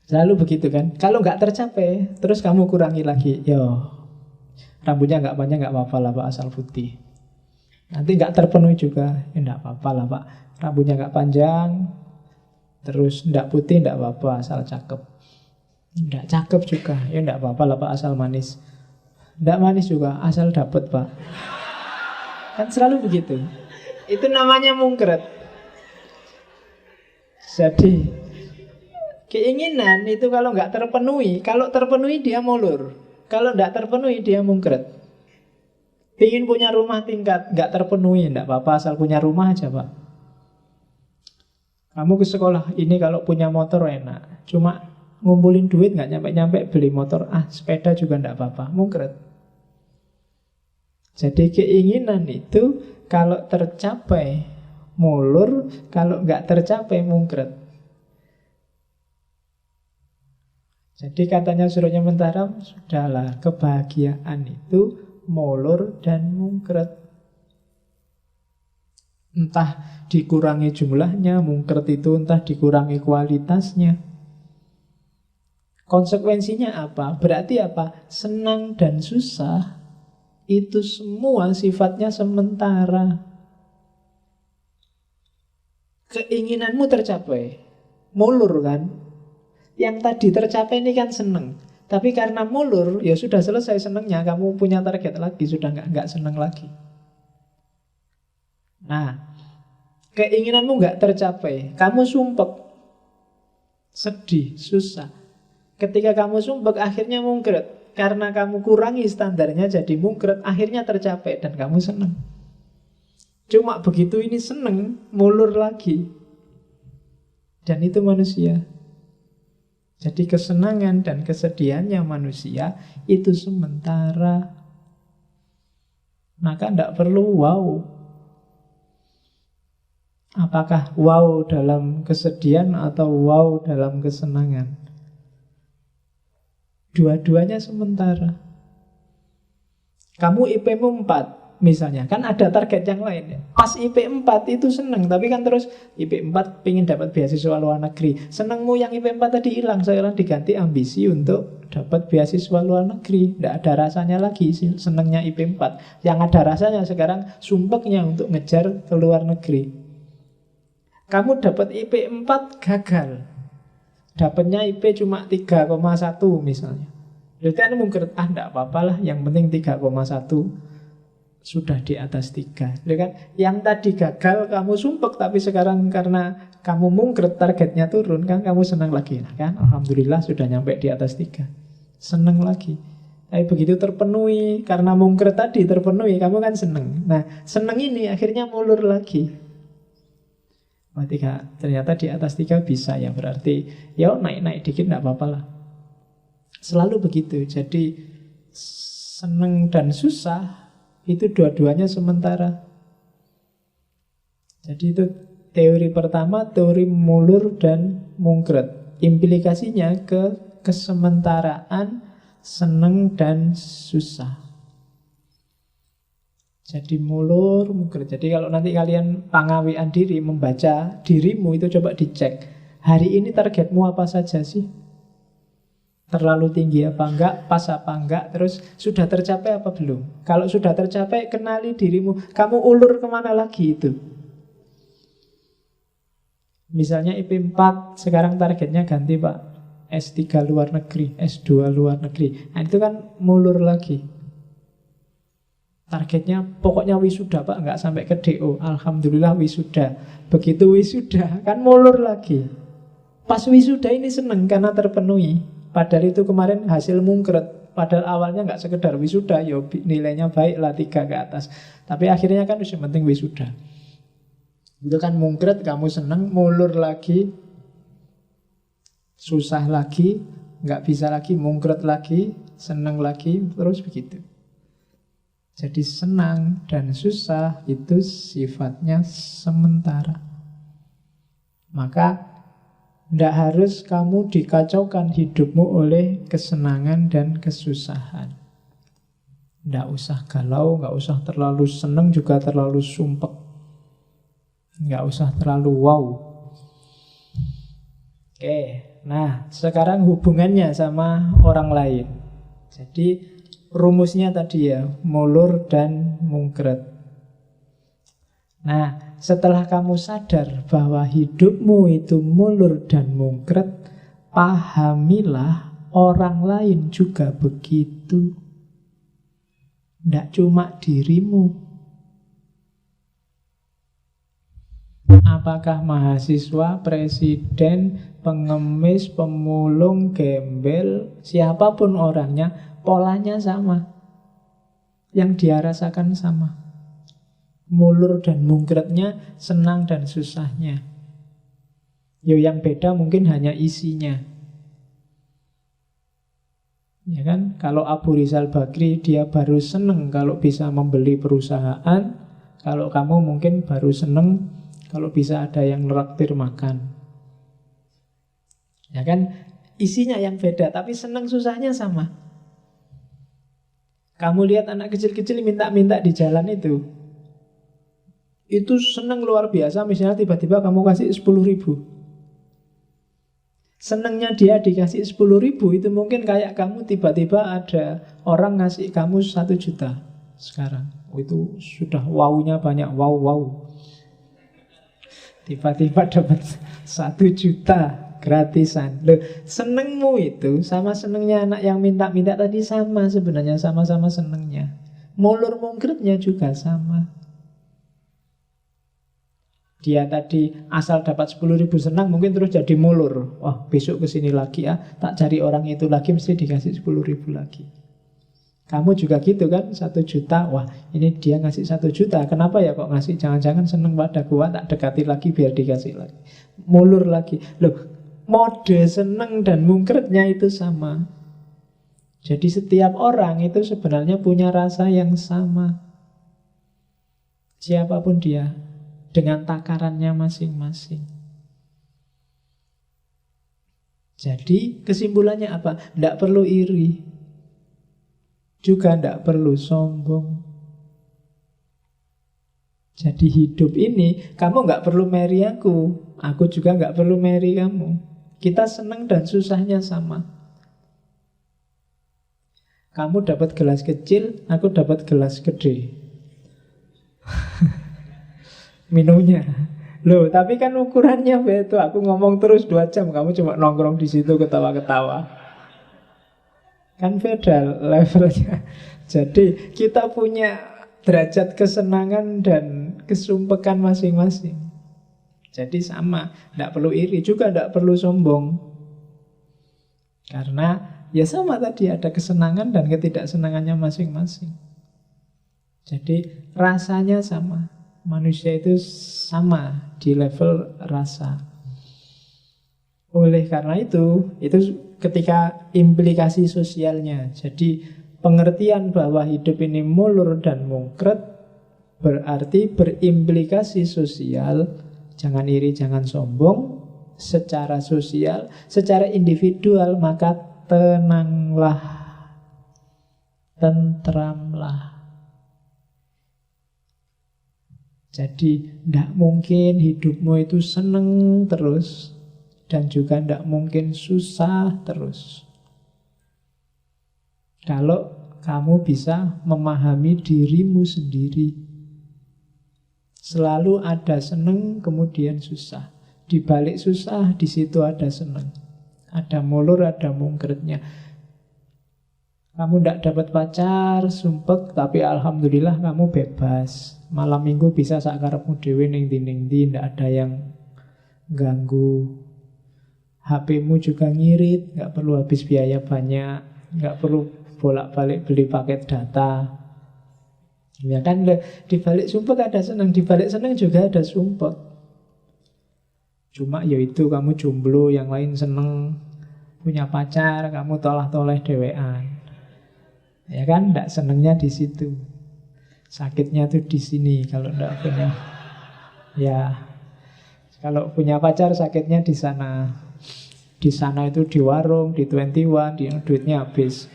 Selalu begitu kan. Kalau nggak tercapai, terus kamu kurangi lagi. Rambutnya nggak panjang nggak apa-apa lah Pak, asal putih. Nanti nggak terpenuhi juga, nggak apa-apa lah Pak. Rambutnya nggak panjang, terus ndak putih ndak apa-apa asal cakep. Ndak cakep juga, ndak apa-apa lah Pak asal manis. Ndak manis juga asal dapet Pak. Kan selalu begitu. Itu namanya mungkret. Jadi keinginan itu kalau nggak terpenuhi, kalau terpenuhi dia mulur, kalau ndak terpenuhi dia mungkret. Ingin punya rumah tingkat, nggak terpenuhi, ndak apa-apa asal punya rumah aja Pak. Kamu ke sekolah, ini kalau punya motor enak. Cuma ngumpulin duit nggak nyampe-nyampe beli motor, sepeda juga nggak apa-apa, mungkret. Jadi keinginan itu kalau tercapai mulur, kalau nggak tercapai mungkret. Jadi katanya Surya Mentara, sudahlah, kebahagiaan itu mulur dan mungkret. Entah dikurangi jumlahnya, mungkret itu entah dikurangi kualitasnya. Konsekuensinya apa? Berarti apa? Senang dan susah itu semua sifatnya sementara. Keinginanmu tercapai, mulur kan? Yang tadi tercapai ini kan seneng. Tapi karena mulur, ya sudah selesai senengnya. Kamu punya target lagi, sudah nggak seneng lagi. Nah, keinginanmu nggak tercapai, kamu sumpek, sedih, susah. Ketika kamu sumpek, akhirnya mungkret. Karena kamu kurangi standarnya jadi mungkret, akhirnya tercapai dan kamu seneng. Cuma begitu ini seneng, mulur lagi. Dan itu manusia. Jadi kesenangan dan kesedihannya manusia itu sementara. Maka tidak perlu wow. Apakah wow dalam kesedihan atau wow dalam kesenangan? Dua-duanya sementara. Kamu IP-mu 4 misalnya, kan ada target yang lain. Pas IP 4 itu seneng, tapi kan terus IP 4 pengen dapat beasiswa luar negeri. Senengmu yang IP 4 tadi hilang, sekarang diganti ambisi untuk dapat beasiswa luar negeri. Tidak ada rasanya lagi senengnya IP 4. Yang ada rasanya sekarang sumpeknya untuk ngejar ke luar negeri. Kamu dapat IP 4 gagal, dapatnya IP cuma 3,1 misalnya. Jadi kan mungkin tidak apa-apalah, yang penting 3,1 sudah di atas 3. Kan? Yang tadi gagal kamu sumpek, tapi sekarang karena kamu mungkret targetnya turun, kan kamu senang lagi. Nah, kan alhamdulillah sudah nyampe di atas 3. Senang lagi. Tapi begitu terpenuhi, karena mungkret tadi terpenuhi, kamu kan senang. Nah, senang ini akhirnya mulur lagi. Ternyata di atas 3 bisa, ya berarti ya naik-naik dikit tidak apa-apa lah. Selalu begitu. Jadi senang dan susah itu dua-duanya sementara. Jadi itu teori pertama, teori mulur dan mungkret. Implikasinya ke kesementaraan senang dan susah. Jadi mulur, mungkret. Jadi kalau nanti kalian pangawian diri, membaca dirimu itu coba dicek. Hari ini targetmu apa saja sih? Terlalu tinggi apa enggak, pas apa enggak, terus sudah tercapai apa belum? Kalau sudah tercapai, kenali dirimu. Kamu ulur kemana lagi itu? Misalnya IP 4, sekarang targetnya ganti Pak, S3 luar negeri, S2 luar negeri. Nah itu kan mulur lagi. Targetnya pokoknya wisuda Pak, enggak sampai ke DO. Alhamdulillah wisuda. Begitu wisuda, kan mulur lagi. Pas wisuda ini seneng karena terpenuhi. Padahal itu kemarin hasil mungkret. Padahal awalnya nggak sekedar wisuda, ya nilainya baik lah 3 ke atas. Tapi akhirnya kan yang penting wisuda. Itu kan mungkret, kamu seneng, mulur lagi, susah lagi, nggak bisa lagi, mungkret lagi, seneng lagi, terus begitu. Jadi senang dan susah itu sifatnya sementara. Maka tidak harus kamu dikacaukan hidupmu oleh kesenangan dan kesusahan. Tidak usah galau, nggak usah terlalu seneng juga terlalu sumpek. Nggak usah terlalu wow. Oke, nah sekarang hubungannya sama orang lain. Jadi rumusnya tadi ya, mulur dan mungkret. Nah, setelah kamu sadar bahwa hidupmu itu mulur dan mungkret, pahamilah orang lain juga begitu. Tidak cuma dirimu. Apakah mahasiswa, presiden, pengemis, pemulung, gembel, siapapun orangnya, polanya sama. Yang dia rasakan sama. Mulur dan mungkretnya, senang dan susahnya. Yang beda mungkin hanya isinya. Ya kan? Kalau Abu Rizal Bakri dia baru seneng kalau bisa membeli perusahaan, kalau kamu mungkin baru seneng kalau bisa ada yang neraktir makan. Ya kan? Isinya yang beda, tapi seneng susahnya sama. Kamu lihat anak kecil-kecil minta-minta di jalan itu seneng luar biasa. Misalnya tiba-tiba kamu kasih 10.000. Senengnya dia dikasih 10.000 itu mungkin kayak kamu tiba-tiba ada orang ngasih kamu 1 juta sekarang. Itu sudah wow-nya banyak, wow. Tiba-tiba dapat 1 juta gratisan. Loh, senengmu itu sama senengnya anak yang minta-minta tadi sama sebenarnya, sama-sama senengnya. Mulur mungkretnya juga sama. Dia tadi asal dapat 10.000 senang, mungkin terus jadi mulur. Wah, besok kesini lagi ya, tak cari orang itu lagi, mesti dikasih 10.000 lagi. Kamu juga gitu kan, 1 juta. Wah, ini dia ngasih 1 juta. Kenapa ya kok ngasih? Jangan-jangan seneng pada gua, tak dekati lagi biar dikasih lagi. Mulur lagi. Loh, mode seneng dan mungkretnya itu sama. Jadi setiap orang itu sebenarnya punya rasa yang sama. Siapapun dia, dengan takarannya masing-masing. Jadi kesimpulannya apa? Tidak perlu iri, juga tidak perlu sombong. Jadi hidup ini kamu nggak perlu marry aku juga nggak perlu marry kamu. Kita senang dan susahnya sama. Kamu dapat gelas kecil, aku dapat gelas gede. Minumnya. Loh, tapi kan ukurannya beda. Aku ngomong terus 2 jam, kamu cuma nongkrong di situ ketawa-ketawa. Kan beda levelnya. Jadi kita punya derajat kesenangan dan kesumpekan masing-masing. Jadi sama, tidak perlu iri, juga tidak perlu sombong. Karena ya sama tadi, ada kesenangan dan ketidaksenangannya masing-masing. Jadi rasanya sama. Manusia itu sama di level rasa. Oleh karena itu ketika implikasi sosialnya. Jadi pengertian bahwa hidup ini mulur dan mungkret berarti berimplikasi sosial. Jangan iri, jangan sombong. Secara sosial, secara individual, maka tenanglah, tentramlah. Jadi tidak mungkin hidupmu itu seneng terus, dan juga tidak mungkin susah terus. Kalau kamu bisa memahami dirimu sendiri. Selalu ada seneng, kemudian susah. Di balik susah, di situ ada seneng. Ada mulur, ada mungkretnya. Kamu tidak dapat pacar, sumpek, tapi alhamdulillah kamu bebas. Malam minggu bisa sakarepmu dhewe ning ndi, tidak ada yang ganggu. HP-mu juga ngirit, nggak perlu habis biaya banyak, nggak perlu bolak-balik beli paket data. Ya kan, di balik sumpek ada senang, di balik senang juga ada sumpek. Cuma yaitu kamu jomblo, yang lain seneng punya pacar, kamu tolah-toleh dewean. Ya kan, tidak senengnya di situ. Sakitnya tuh di sini kalau tidak punya. Ya, kalau punya pacar sakitnya di sana. Di sana itu di warung, di 21, duitnya habis.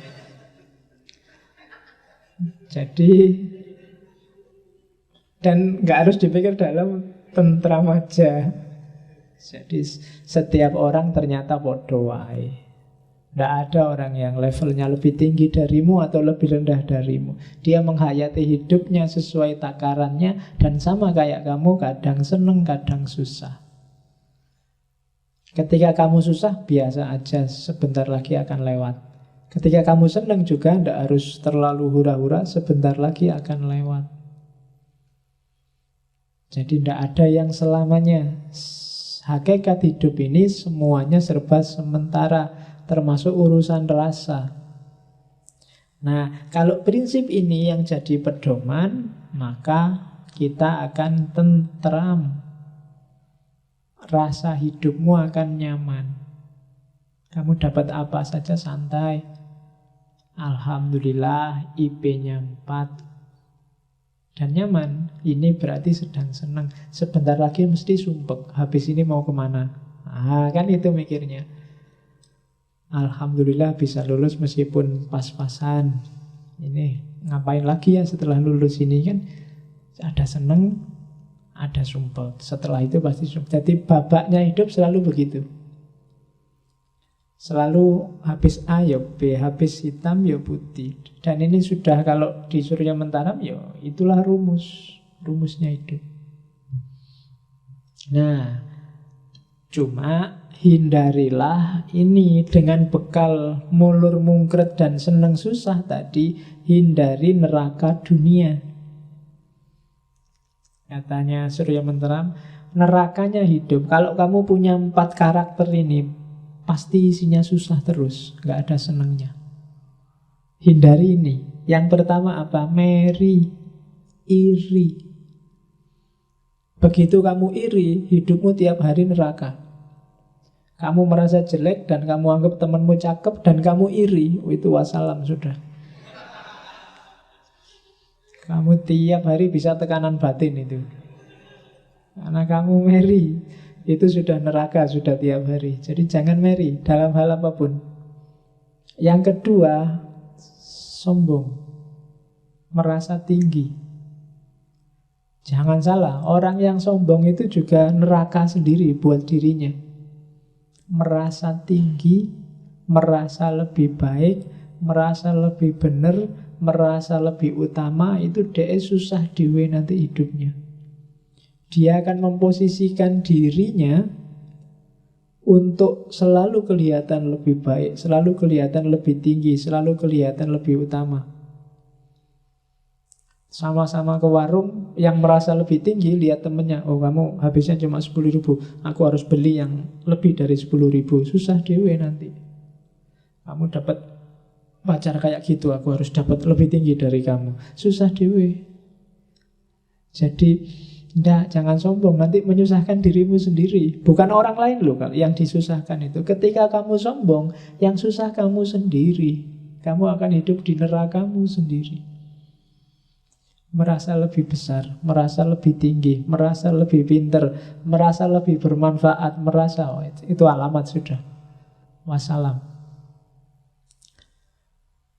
Jadi, dan nggak harus dipikir dalam tentram aja. Jadi setiap orang ternyata podo wae. Tidak ada orang yang levelnya lebih tinggi darimu atau lebih rendah darimu. Dia menghayati hidupnya sesuai takarannya, dan sama kayak kamu, kadang seneng, kadang susah. Ketika kamu susah, biasa aja, sebentar lagi akan lewat. Ketika kamu seneng juga, tidak harus terlalu hura-hura, sebentar lagi akan lewat. Jadi tidak ada yang selamanya. Hakikat hidup ini semuanya serba sementara, termasuk urusan rasa. Nah, kalau prinsip ini yang jadi pedoman, maka kita akan tentram. Rasa hidupmu akan nyaman. Kamu dapat apa saja santai. Alhamdulillah IP-nya 4 dan nyaman. Ini berarti sedang senang. Sebentar lagi mesti sumpek. Habis ini mau kemana? Kan itu mikirnya. Alhamdulillah bisa lulus meskipun pas-pasan. Ini ngapain lagi ya setelah lulus ini kan? Ada seneng, ada sumpek. Setelah itu pasti sumpek. Jadi babaknya hidup selalu begitu. Selalu habis A ya B, habis hitam ya putih. Dan ini sudah kalau di Surya Mentaram ya itulah rumusnya hidup. Nah, cuma hindarilah ini dengan bekal mulur mungkret dan seneng susah tadi, hindari neraka dunia. Katanya Surya Mentaram, nerakanya hidup. Kalau kamu punya 4 karakter ini, pasti isinya susah terus, nggak ada senangnya. Hindari ini. Yang pertama apa? Meri, iri. Begitu kamu iri, hidupmu tiap hari neraka. Kamu merasa jelek dan kamu anggap temanmu cakep dan kamu iri, itu wassalam sudah. Kamu tiap hari bisa tekanan batin itu. Karena kamu meri. Itu sudah neraka, sudah tiap hari. Jadi jangan meri dalam hal apapun. Yang kedua, sombong, merasa tinggi. Jangan salah, orang yang sombong itu juga neraka sendiri buat dirinya. Merasa tinggi, merasa lebih baik, merasa lebih benar, merasa lebih utama, itu dia susah dewe nanti hidupnya. Dia akan memposisikan dirinya untuk selalu kelihatan lebih baik, selalu kelihatan lebih tinggi, selalu kelihatan lebih utama. Sama-sama ke warung, yang merasa lebih tinggi lihat temennya, oh kamu habisnya cuma 10.000, aku harus beli yang lebih dari 10.000. Susah dewe nanti. Kamu dapat pacar kayak gitu, aku harus dapat lebih tinggi dari kamu. Susah dewe. Jadi jangan sombong, nanti menyusahkan dirimu sendiri. Bukan orang lain loh yang disusahkan itu. Ketika kamu sombong, yang susah kamu sendiri. Kamu akan hidup di nerakamu sendiri. Merasa lebih besar, merasa lebih tinggi, merasa lebih pinter, merasa lebih bermanfaat, merasa itu alamat sudah. Wassalam.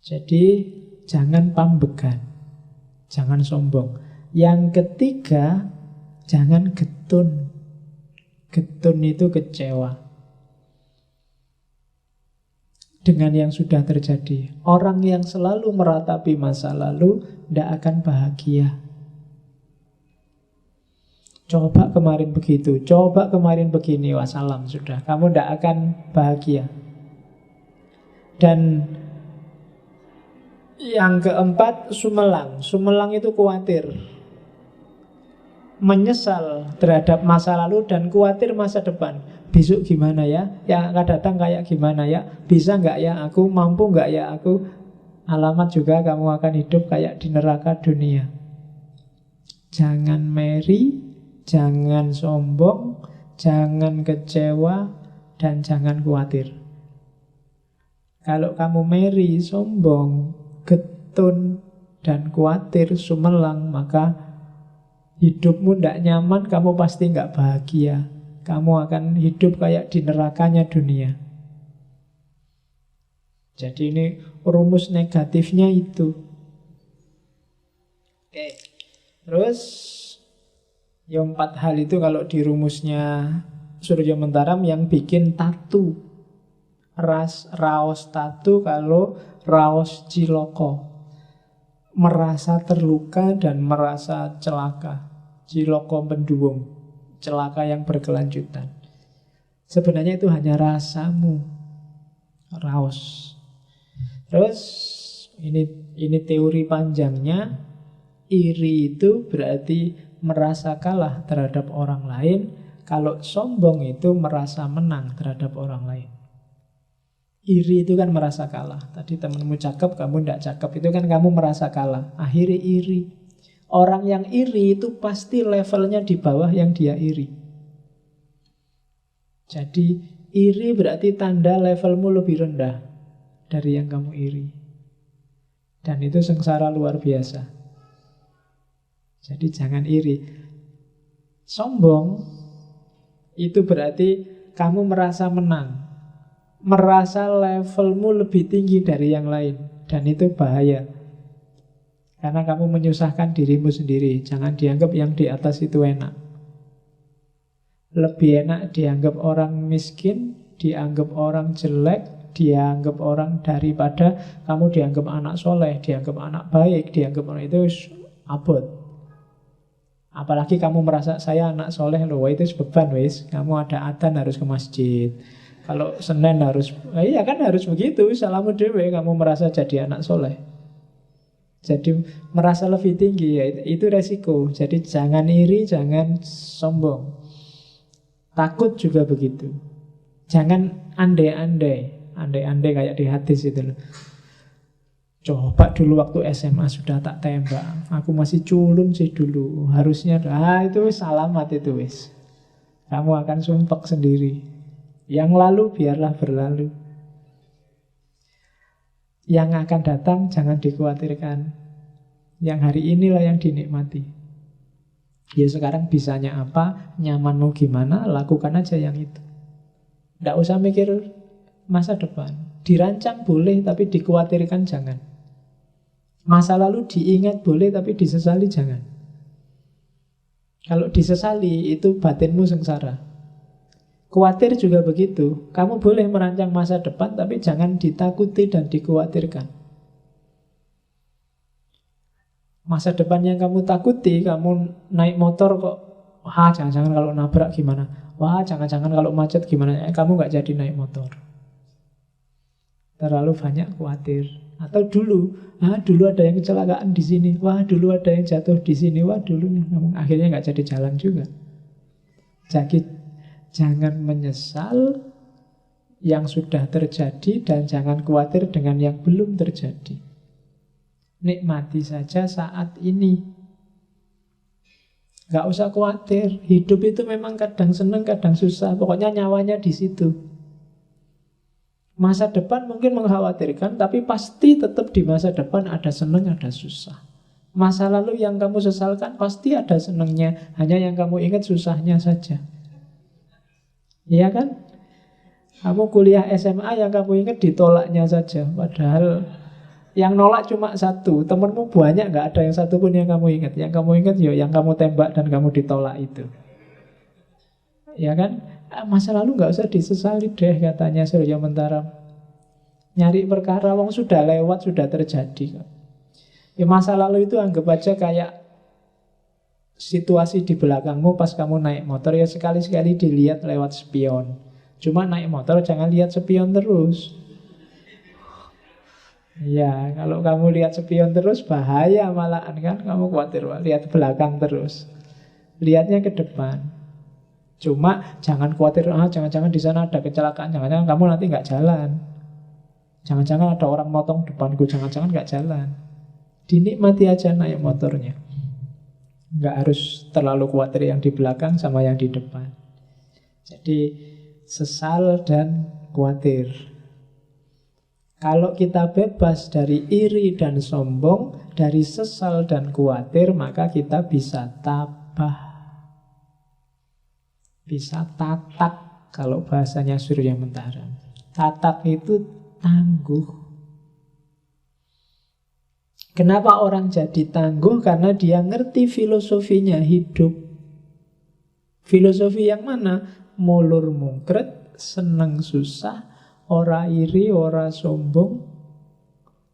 Jadi jangan pambegan, jangan sombong. Yang ketiga, jangan getun. Getun itu kecewa dengan yang sudah terjadi. Orang yang selalu meratapi masa lalu tidak akan bahagia. Coba kemarin begitu, coba kemarin begini, wassalam sudah. Kamu tidak akan bahagia. Dan yang keempat, sumelang. Sumelang itu khawatir, menyesal terhadap masa lalu dan khawatir masa depan. Besok gimana ya? Yang akan datang kayak gimana ya? Bisa nggak ya aku? Mampu nggak ya aku? Alamat juga kamu akan hidup kayak di neraka dunia. Jangan meri, jangan sombong, jangan kecewa, dan jangan khawatir. Kalau kamu meri, sombong, getun, dan khawatir, sumelang, maka hidupmu tidak nyaman, kamu pasti nggak bahagia. Kamu akan hidup kayak di nerakanya dunia. Jadi ini rumus negatifnya itu. Oke. Terus yang 4 hal itu kalau di rumusnya Surya Mentaram yang bikin tatu. Raos tatu kalau raos ciloko. Merasa terluka dan merasa celaka. Ciloko menduwung, celaka yang berkelanjutan. Sebenarnya itu hanya rasamu. Raos. Terus ini teori panjangnya. Iri itu berarti merasa kalah terhadap orang lain. Kalau sombong itu merasa menang terhadap orang lain. Iri itu kan merasa kalah. Tadi temanmu cakep, kamu tidak cakep, itu kan kamu merasa kalah. Akhirnya iri. Orang yang iri itu pasti levelnya di bawah yang dia iri. Jadi iri berarti tanda levelmu lebih rendah dari yang kamu iri. Dan itu sengsara luar biasa. Jadi jangan iri. Sombong itu berarti kamu merasa menang, merasa levelmu lebih tinggi dari yang lain. Dan itu bahaya, karena kamu menyusahkan dirimu sendiri. Jangan dianggap yang di atas itu enak. Lebih enak dianggap orang miskin, dianggap orang jelek, dianggap orang, daripada kamu dianggap anak soleh, dianggap anak baik, dianggap orang itu abot. Apalagi kamu merasa saya anak soleh loh, itu beban wis. Kamu ada adzan harus ke masjid. Kalau Senin harus, iya kan harus begitu. Salamu dewe, kamu merasa jadi anak soleh. Jadi merasa lebih tinggi, ya itu resiko. Jadi jangan iri, jangan sombong. Takut juga begitu. Jangan andai-andai. Andai-andai kayak di hadis itu loh. Coba dulu waktu SMA sudah tak tembak, aku masih culun sih dulu. Harusnya, itu wis alamat itu wis. Kamu akan sumpek sendiri. Yang lalu biarlah berlalu. Yang akan datang jangan dikhawatirkan. Yang hari inilah yang dinikmati. Ya sekarang bisanya apa, nyamanmu gimana, lakukan aja yang itu. Tidak usah mikir masa depan. Dirancang boleh, tapi dikhawatirkan jangan. Masa lalu diingat boleh, tapi disesali jangan. Kalau disesali, itu batinmu sengsara. Khawatir juga begitu. Kamu boleh merancang masa depan, tapi jangan ditakuti dan dikhawatirkan. Masa depan yang kamu takuti, kamu naik motor kok, wah jangan-jangan kalau nabrak gimana, wah jangan-jangan kalau macet gimana, kamu gak jadi naik motor. Terlalu banyak khawatir. Atau dulu ada yang kecelakaan di sini, wah dulu ada yang jatuh di sini, wah dulu, akhirnya nggak jadi jalan juga. Jadi jangan menyesal yang sudah terjadi dan jangan khawatir dengan yang belum terjadi. Nikmati saja saat ini. Nggak usah khawatir. Hidup itu memang kadang seneng, kadang susah. Pokoknya nyawanya di situ. Masa depan mungkin mengkhawatirkan, tapi pasti tetap di masa depan ada seneng, ada susah. Masa lalu yang kamu sesalkan pasti ada senengnya, hanya yang kamu ingat susahnya saja. Iya kan? Kamu kuliah SMA yang kamu ingat ditolaknya saja, padahal yang nolak cuma satu. Temenmu banyak, nggak ada yang satu pun yang kamu ingat. Yang kamu ingat ya yang kamu tembak dan kamu ditolak itu. Ya kan? Masa lalu nggak usah disesali deh, katanya Surya Mentara. Nyari perkara wong sudah lewat, sudah terjadi. Ya masa lalu itu anggap aja kayak situasi di belakangmu pas kamu naik motor. Ya sekali-sekali dilihat lewat spion. Cuma naik motor jangan lihat spion terus. Ya kalau kamu lihat spion terus bahaya malahan kan. Kamu khawatir, lihat belakang terus. Lihatnya ke depan. Cuma jangan khawatir, jangan-jangan di sana ada kecelakaan, jangan-jangan kamu nanti nggak jalan, jangan-jangan ada orang motong depanku, jangan-jangan nggak jalan. Dinikmati aja naik motornya. Nggak harus terlalu khawatir yang di belakang sama yang di depan. Jadi sesal dan khawatir. Kalau kita bebas dari iri dan sombong, dari sesal dan khawatir, maka kita bisa tabah. Bisa tatak, kalau bahasanya Surya Mentara. Tatak itu tangguh. Kenapa orang jadi tangguh? Karena dia ngerti filosofinya hidup. Filosofi yang mana? Mulur mungkret, seneng susah, ora iri, ora sombong,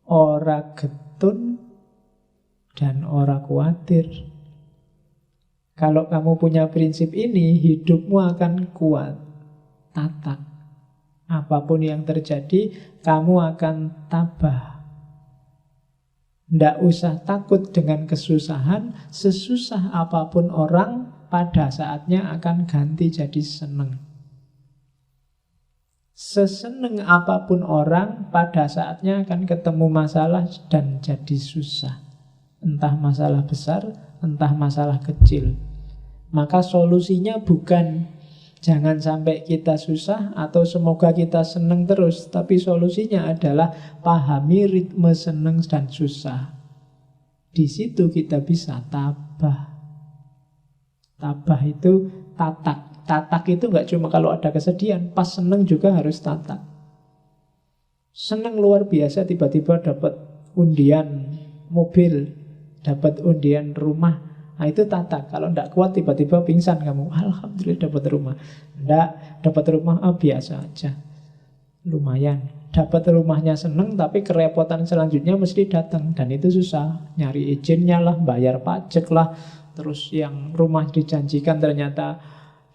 ora getun, dan ora khawatir. Kalau kamu punya prinsip ini, hidupmu akan kuat. Tatak. Apapun yang terjadi, kamu akan tabah. Tidak usah takut dengan kesusahan. Sesusah apapun orang, pada saatnya akan ganti jadi seneng. Seseneng apapun orang, pada saatnya akan ketemu masalah dan jadi susah. Entah masalah besar, entah masalah kecil. Maka solusinya bukan Jangan sampai kita susah atau semoga kita seneng terus. Tapi solusinya adalah pahami ritme seneng dan susah. Di situ kita bisa tabah. Tabah itu tatak. Tatak itu nggak cuma kalau ada kesedihan, pas seneng juga harus tatak. Seneng luar biasa tiba-tiba dapat undian mobil, dapat undian rumah. Nah itu tatak. Kalau tidak kuat tiba-tiba pingsan kamu, alhamdulillah dapat rumah. Tidak, dapat rumah biasa aja, lumayan. Dapat rumahnya seneng, tapi kerepotan selanjutnya mesti datang. Dan itu susah, nyari izinnya lah, bayar pajak lah. Terus yang rumah dijanjikan ternyata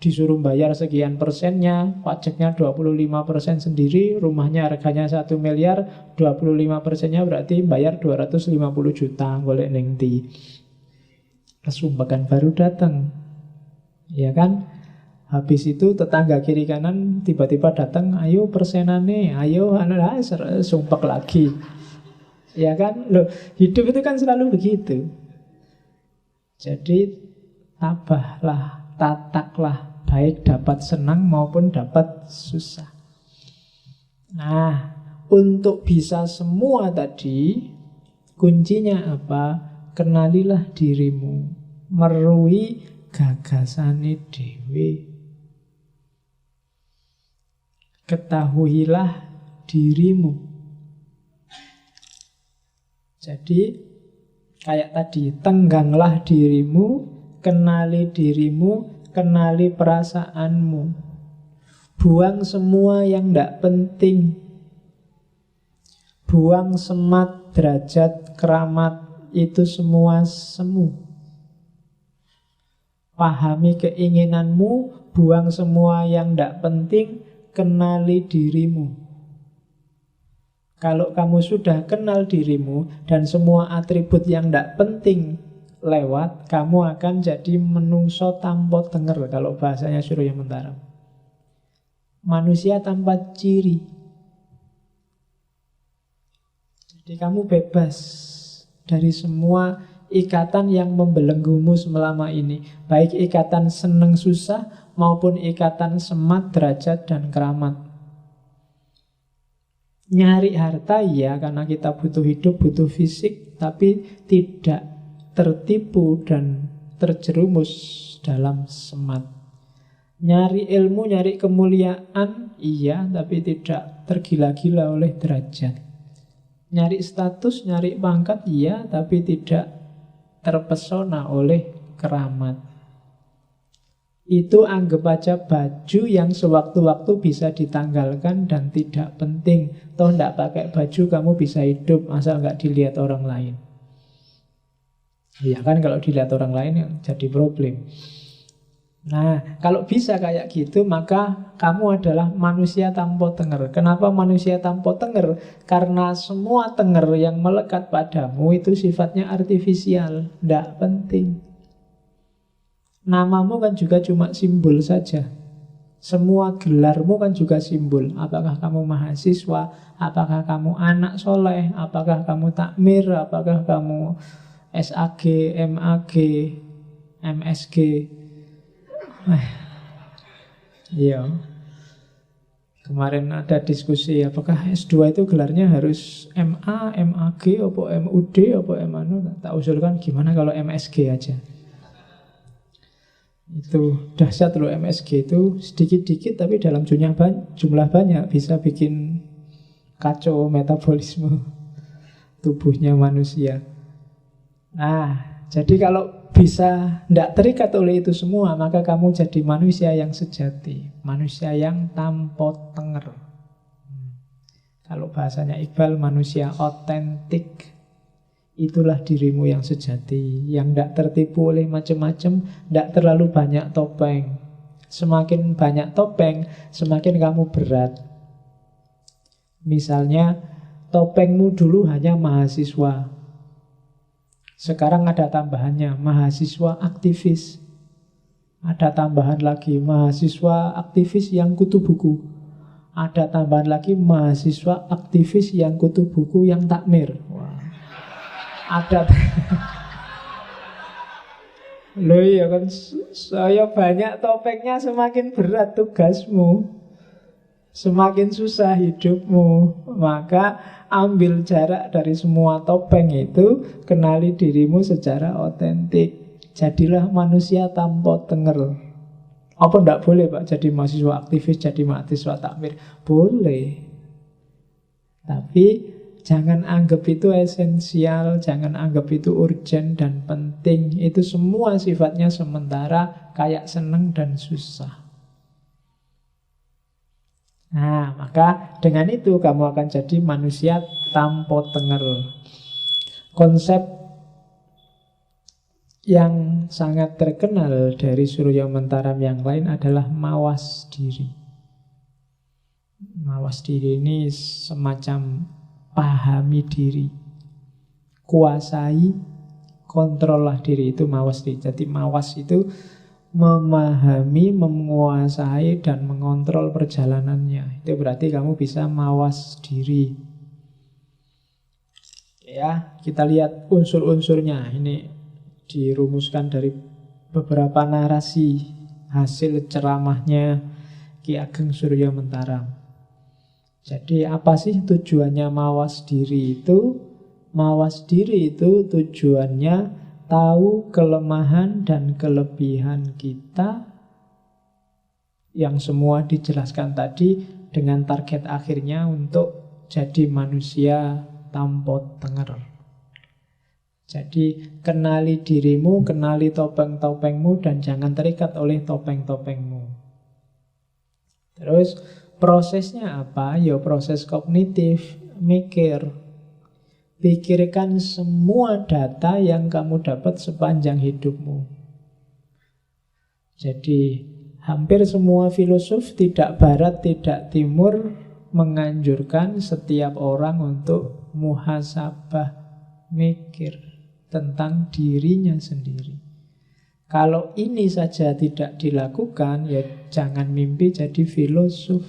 disuruh bayar sekian persennya, pajaknya 25% sendiri, rumahnya harganya 1 miliar, 25%-nya berarti bayar 250 juta, golek ning ndi. Kesumbakan baru datang, ya kan? Habis itu tetangga kiri kanan tiba-tiba datang, ayo persenane, ayo sumpek lagi, ya kan? Loh, hidup itu kan selalu begitu. Jadi tabahlah, tataklah, baik dapat senang maupun dapat susah. Nah, untuk bisa semua tadi, kuncinya apa? Kenalilah dirimu, merui gagasane dhewe. Ketahuilah dirimu. Jadi kayak tadi, tengganglah dirimu, kenali dirimu, kenali perasaanmu. Buang semua yang tidak penting. Buang semat, derajat, keramat, itu semua semu. Pahami keinginanmu, buang semua yang tidak penting, kenali dirimu. Kalau kamu sudah kenal dirimu dan semua atribut yang tidak penting lewat, kamu akan jadi menungso tanpa tenger, kalau bahasanya Surya Mentara. Manusia tanpa ciri. Jadi kamu bebas dari semua ikatan yang membelenggumu selama ini, baik ikatan seneng susah maupun ikatan semat, derajat, dan keramat. Nyari harta ya, karena kita butuh hidup, butuh fisik, tapi tidak tertipu dan terjerumus dalam semat. Nyari ilmu, nyari kemuliaan iya, tapi tidak tergila-gila oleh derajat. Nyari status, nyari pangkat iya, tapi tidak terpesona oleh keramat. Itu anggap aja baju yang sewaktu-waktu bisa ditanggalkan dan tidak penting. Toh tidak pakai baju kamu bisa hidup asal nggak dilihat orang lain. Iya kan, kalau dilihat orang lain yang jadi problem. Nah, kalau bisa kayak gitu, maka kamu adalah manusia tanpa tenger. Kenapa manusia tanpa tenger? Karena semua tenger yang melekat padamu itu sifatnya artifisial, tidak penting. Namamu kan juga cuma simbol saja. Semua gelarmu kan juga simbol. Apakah kamu mahasiswa, apakah kamu anak soleh, apakah kamu takmir, apakah kamu SAG, MAG, MSG. Iya. Kemarin ada diskusi apakah S2 itu gelarnya harus MA, MAG, apa MUD, apa MANU. Tak usulkan gimana kalau MSG aja. Itu dahsyat loh, MSG itu sedikit-dikit tapi dalam jumlah banyak bisa bikin kacau metabolisme tubuhnya manusia. Nah, jadi kalau bisa tidak terikat oleh itu semua, maka kamu jadi manusia yang sejati, manusia yang tanpa tenger. Kalau bahasanya Iqbal, manusia otentik. Itulah dirimu yang sejati, yang tidak tertipu oleh macam-macam, tidak terlalu banyak topeng. Semakin banyak topeng, semakin kamu berat. Misalnya, topengmu dulu hanya mahasiswa. Sekarang ada tambahannya, mahasiswa aktivis. Ada tambahan lagi, mahasiswa aktivis yang kutu buku. Ada tambahan lagi, mahasiswa aktivis yang kutu buku yang takmir. Wah. Loh iya kan, saya banyak topengnya semakin berat tugasmu, semakin susah hidupmu. Maka ambil jarak dari semua topeng itu, kenali dirimu secara otentik. Jadilah manusia tanpa tenger. Apa ndak boleh Pak jadi mahasiswa aktivis, jadi mahasiswa takmir? Boleh. Tapi jangan anggap itu esensial, jangan anggap itu urgent dan penting. Itu semua sifatnya sementara, kayak seneng dan susah. Nah, maka dengan itu kamu akan jadi manusia tanpa tenger. Konsep yang sangat terkenal dari Surya Mentaram yang lain adalah mawas diri. Mawas diri ini semacam pahami diri, kuasai, kontrollah diri, itu mawas diri. Jadi mawas itu memahami, menguasai, dan mengontrol perjalanannya. Itu berarti kamu bisa mawas diri. Ya, kita lihat unsur-unsurnya. Ini dirumuskan dari beberapa narasi hasil ceramahnya Ki Ageng Surya Mentaram. Jadi apa sih tujuannya mawas diri itu? Mawas diri itu tujuannya tahu kelemahan dan kelebihan kita, yang semua dijelaskan tadi, dengan target akhirnya untuk jadi manusia tanpa tenger. Jadi kenali dirimu, kenali topeng-topengmu, dan jangan terikat oleh topeng-topengmu. Terus prosesnya apa? Ya proses kognitif, mikir. Pikirkan semua data yang kamu dapat sepanjang hidupmu. Jadi hampir semua filosof, tidak barat, tidak timur, menganjurkan setiap orang untuk muhasabah, mikir tentang dirinya sendiri. Kalau ini saja tidak dilakukan, ya jangan mimpi jadi filosof.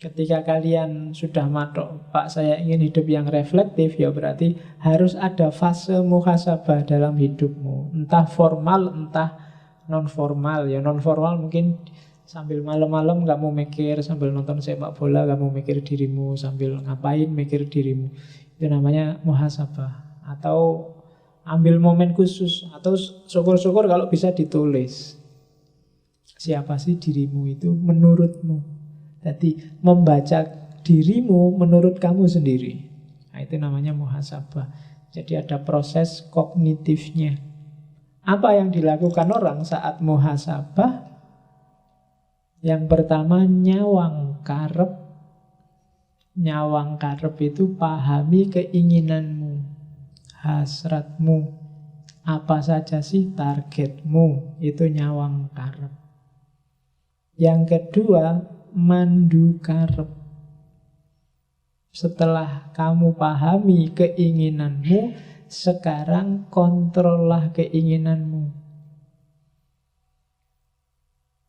Ketika kalian sudah matok, Pak saya ingin hidup yang reflektif, ya berarti harus ada fase muhasabah dalam hidupmu. Entah formal, entah non-formal. Ya non-formal mungkin sambil malam-malam kamu mikir, sambil nonton sepak bola kamu mikir dirimu, sambil ngapain mikir dirimu. Itu namanya muhasabah. Atau ambil momen khusus, atau syukur-syukur kalau bisa ditulis. Siapa sih dirimu itu menurutmu? Jadi membaca dirimu menurut kamu sendiri. Nah, itu namanya muhasabah. Jadi ada proses kognitifnya. Apa yang dilakukan orang saat muhasabah? Yang pertama nyawang karep. Nyawang karep itu pahami keinginanmu, hasratmu. Apa saja sih targetmu? Itu nyawang karep. Yang kedua, mandu karep. Setelah kamu pahami keinginanmu, sekarang kontrollah keinginanmu.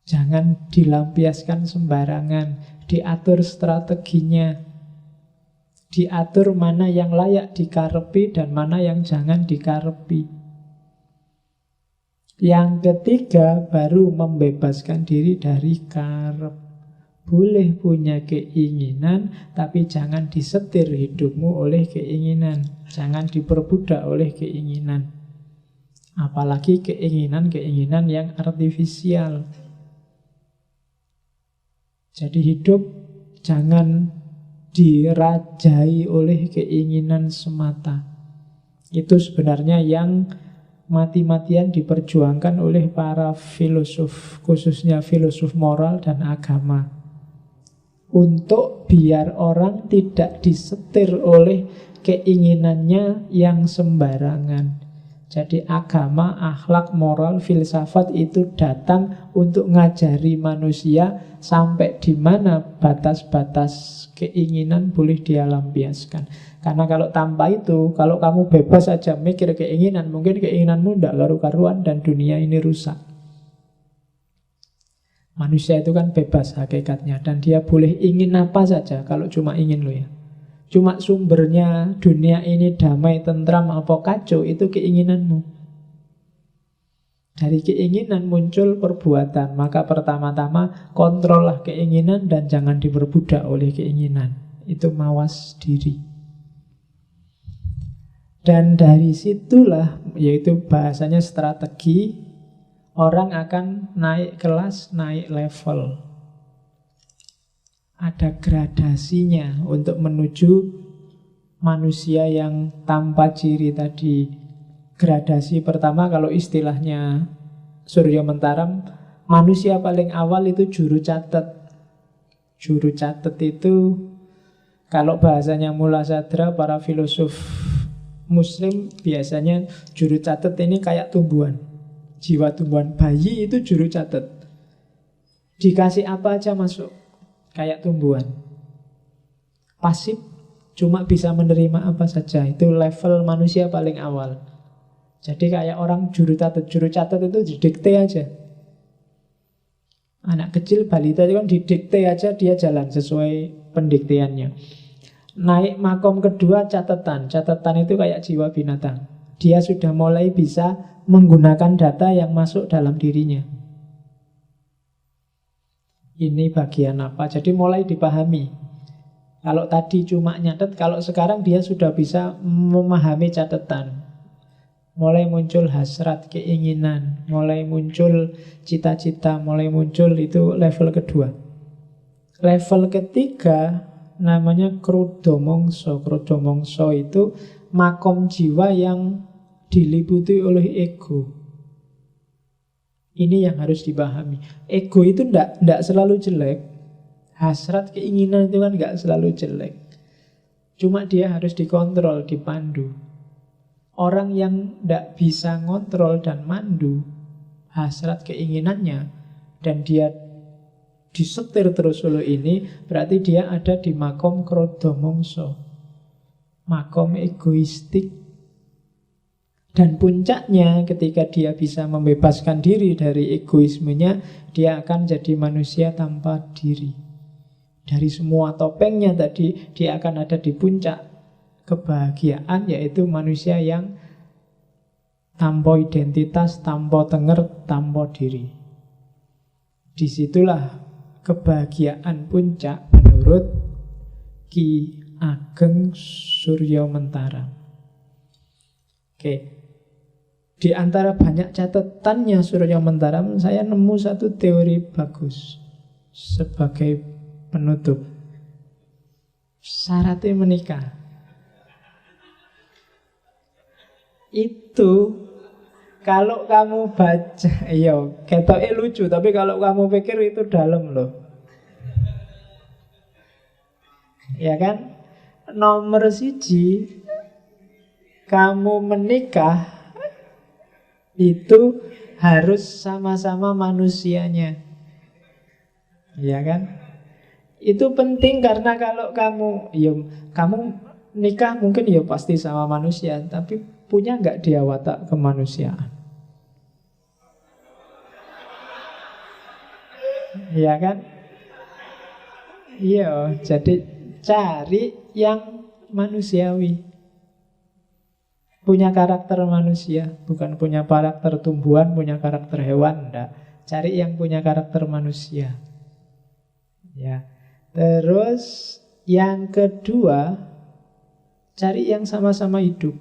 Jangan dilampiaskan sembarangan, diatur strateginya. Diatur mana yang layak dikarepi dan mana yang jangan dikarepi. Yang ketiga, baru membebaskan diri dari karep. Boleh punya keinginan, tapi jangan disetir hidupmu oleh keinginan. Jangan diperbudak oleh keinginan. Apalagi keinginan-keinginan yang artifisial. Jadi hidup jangan dirajai oleh keinginan semata. Itu sebenarnya yang mati-matian diperjuangkan oleh para filosof, khususnya filosof moral dan agama. Untuk biar orang tidak disetir oleh keinginannya yang sembarangan. Jadi agama, akhlak, moral, filsafat itu datang untuk ngajari manusia sampai di mana batas-batas keinginan boleh dia lampiaskan. Karena kalau tanpa itu, kalau kamu bebas saja mikir keinginan, mungkin keinginanmu tidak karu-karuan dan dunia ini rusak. Manusia itu kan bebas hakikatnya, dan dia boleh ingin apa saja kalau cuma ingin loh ya. Cuma sumbernya dunia ini damai, tentram, apa kacau, itu keinginanmu. Dari keinginan muncul perbuatan. Maka pertama-tama kontrollah keinginan dan jangan diperbudak oleh keinginan. Itu mawas diri. Dan dari situlah, yaitu bahasanya strategi, orang akan naik kelas, naik level. Ada gradasinya untuk menuju manusia yang tanpa ciri tadi. Gradasi pertama kalau istilahnya Surya Mentaram, manusia paling awal itu juru catat. Juru catat itu kalau bahasanya Mula Sadra, para filosof Muslim biasanya juru catat ini kayak tumbuhan. Jiwa tumbuhan, bayi itu juru catat. Dikasih apa aja masuk, kayak tumbuhan. Pasif, cuma bisa menerima apa saja. Itu level manusia paling awal. Jadi kayak orang juru catat itu didikte aja. Anak kecil, balita itu kan didikte aja, dia jalan sesuai pendikteannya. Naik makom kedua catatan. Catatan itu kayak jiwa binatang. Dia sudah mulai bisa menggunakan data yang masuk dalam dirinya. Ini bagian apa? Jadi mulai dipahami. Kalau tadi cuma nyatet, kalau sekarang dia sudah bisa memahami catatan. Mulai muncul hasrat, keinginan, mulai muncul cita-cita, mulai muncul, itu level kedua. Level ketiga namanya krudomongso. Krudomongso itu makom jiwa yang diliputi oleh ego. Ini yang harus dipahami. Ego itu tidak selalu jelek. Hasrat, keinginan itu kan nggak selalu jelek. Cuma dia harus dikontrol, dipandu. Orang yang tidak bisa ngontrol dan mandu hasrat keinginannya, dan dia disetir terus oleh ini, berarti dia ada di makom krodomongso, makom egoistik. Dan puncaknya ketika dia bisa membebaskan diri dari egoismenya, dia akan jadi manusia tanpa diri. Dari semua topengnya tadi, dia akan ada di puncak kebahagiaan, yaitu manusia yang tanpa identitas, tanpa tenger, tanpa diri. Disitulah kebahagiaan puncak menurut Ki Ageng Surya Mentara. Oke, di antara banyak catatannya Surya Mentara, saya nemu satu teori bagus sebagai penutup. Syaratnya menikah itu, kalau kamu baca, iya, ketoknya lucu, tapi kalau kamu pikir itu dalam loh. Ya kan? Nomor siji, kamu menikah itu harus sama-sama manusianya. Ya kan? Itu penting karena kalau kamu nikah mungkin ya pasti sama manusia, tapi punya nggak dia watak kemanusiaan? Iya kan? Iya, jadi cari yang manusiawi, punya karakter manusia, bukan punya karakter tumbuhan, punya karakter hewan, enggak. Cari yang punya karakter manusia. Ya. Terus yang kedua, cari yang sama-sama hidup.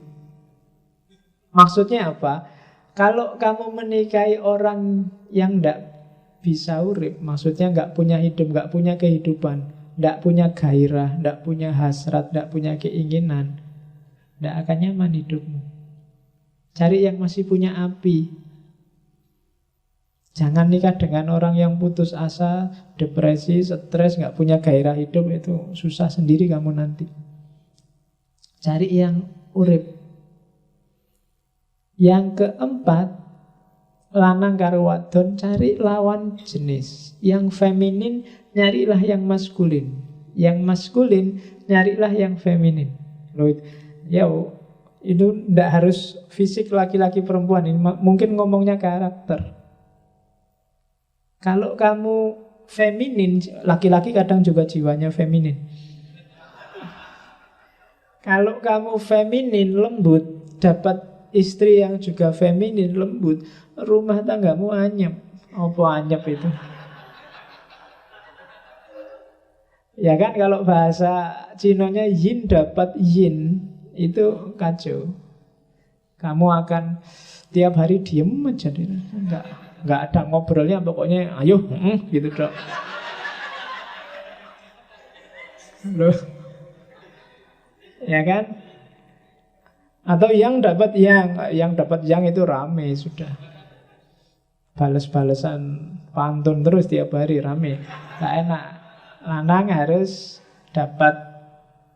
Maksudnya apa? Kalau kamu menikahi orang yang tidak bisa urip, maksudnya nggak punya hidup, nggak punya kehidupan, nggak punya gairah, nggak punya hasrat, nggak punya keinginan, nggak akan nyaman hidupmu. Cari yang masih punya api. Jangan nikah dengan orang yang putus asa, depresi, stres, nggak punya gairah hidup. Itu susah sendiri kamu nanti. Cari yang urip. Yang keempat, lanang karo wadon, cari lawan jenis. Yang feminin, nyarilah yang maskulin. Yang maskulin, nyarilah yang feminin. Loh, ya, itu tidak harus fisik laki-laki perempuan. Ini mungkin ngomongnya karakter. Kalau kamu feminin, laki-laki kadang juga jiwanya feminin. Kalau kamu feminin, lembut, dapat istri yang juga feminin, lembut, rumah tanggamu anyep. Apa anyep itu? Ya kan, kalau bahasa Cinonya yin dapat yin, itu kacau. Kamu akan tiap hari diem aja, nggak ada ngobrolnya, pokoknya ayo, gitu dok. Loh, ya kan? Atau yang dapat yang itu rame sudah. Bales-balesan pantun terus tiap hari rame. Gak enak. Lanang harus dapat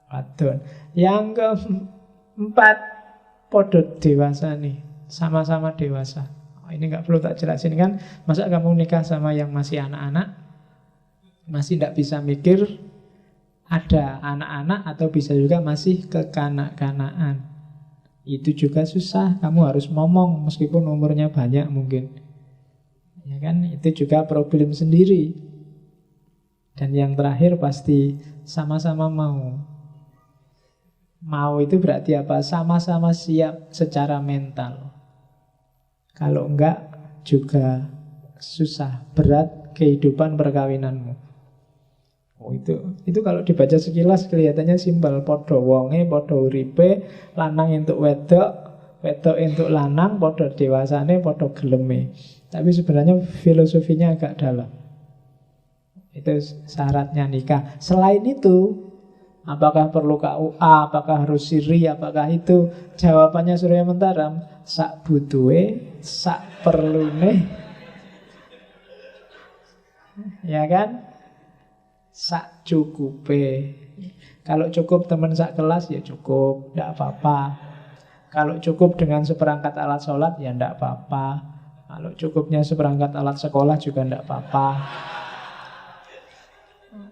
wadon. Yang keempat, podo dewasa nih. Sama-sama dewasa. Ini gak perlu tak jelasin kan. Masa kamu nikah sama yang masih anak-anak, masih tidak bisa mikir, ada anak-anak, atau bisa juga masih kekanak-kanaan. Itu juga susah, kamu harus ngomong meskipun umurnya banyak mungkin. Ya kan, itu juga problem sendiri. Dan yang terakhir pasti sama-sama mau. Mau itu berarti apa? Sama-sama siap secara mental. Kalau enggak juga susah, berat kehidupan perkawinanmu. Oh, itu kalau dibaca sekilas kelihatannya simpel. Podo wonge, podo uripe, lanang entuk wedok, wedok entuk lanang, podo dewasane, podo geleme. Tapi sebenarnya filosofinya agak dalam. Itu syaratnya nikah. Selain itu, apakah perlu KUA, apakah harus siri, apakah itu? Jawabannya Surya Mentaram, sak butuhe, sak perlune. Ya kan? Sak cukupe. Kalau cukup teman sak kelas ya cukup, tidak apa-apa. Kalau cukup dengan seperangkat alat sholat ya tidak apa-apa. Kalau cukupnya seperangkat alat sekolah juga tidak apa-apa.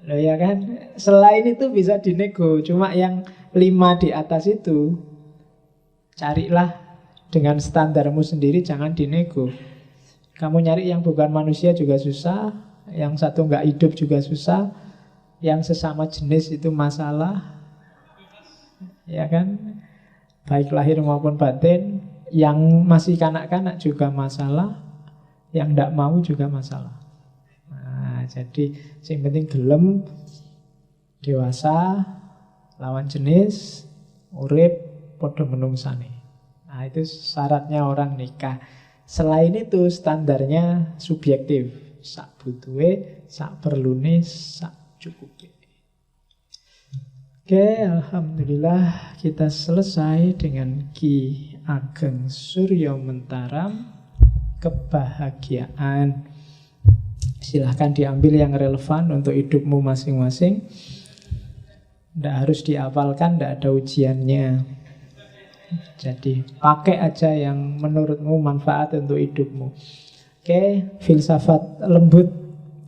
Loh ya kan. Selain itu bisa dinego. Cuma yang 5 di atas itu carilah dengan standarmu sendiri, jangan dinego. Kamu nyari yang bukan manusia juga susah, yang satu nggak hidup juga susah, yang sesama jenis itu masalah, ya kan? Baik lahir maupun batin. Yang masih kanak-kanak juga masalah, yang tidak mau juga masalah. Nah, jadi yang penting gelem, dewasa, lawan jenis, urip, podo menungsane. Nah, itu syaratnya orang nikah. Selain itu standarnya subjektif. Sak butuhe, sak perlune, sak cukup. Oke, alhamdulillah kita selesai dengan Ki Ageng Surya Mentaram, kebahagiaan. Silahkan diambil yang relevan untuk hidupmu masing-masing. Tidak harus dihafalkan, tidak ada ujiannya. Jadi pakai aja yang menurutmu manfaat untuk hidupmu. Oke, filsafat lembut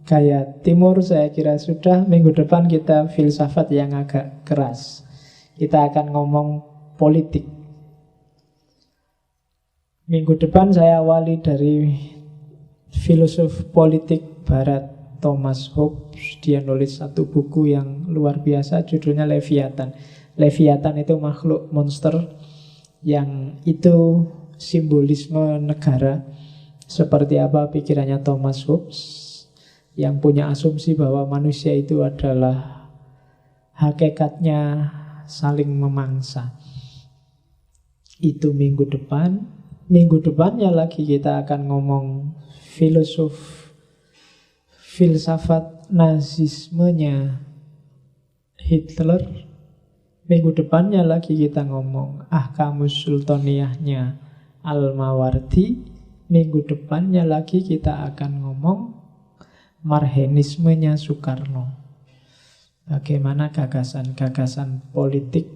gaya timur saya kira sudah. Minggu depan kita filsafat yang agak keras. Kita akan ngomong politik. Minggu depan saya awali dari filosof politik barat Thomas Hobbes. Dia nulis satu buku yang luar biasa, judulnya Leviathan. Leviathan itu makhluk monster yang itu simbolisme negara. Seperti apa pikirannya Thomas Hobbes, yang punya asumsi bahwa manusia itu adalah hakikatnya saling memangsa. Itu minggu depan. Minggu depannya lagi kita akan ngomong filsafat nazismenya Hitler. Minggu depannya lagi kita ngomong Ahkamus Sultaniyahnya Al-Mawardi. Minggu depannya lagi kita akan ngomong Marxismenya Soekarno. Bagaimana gagasan-gagasan politik.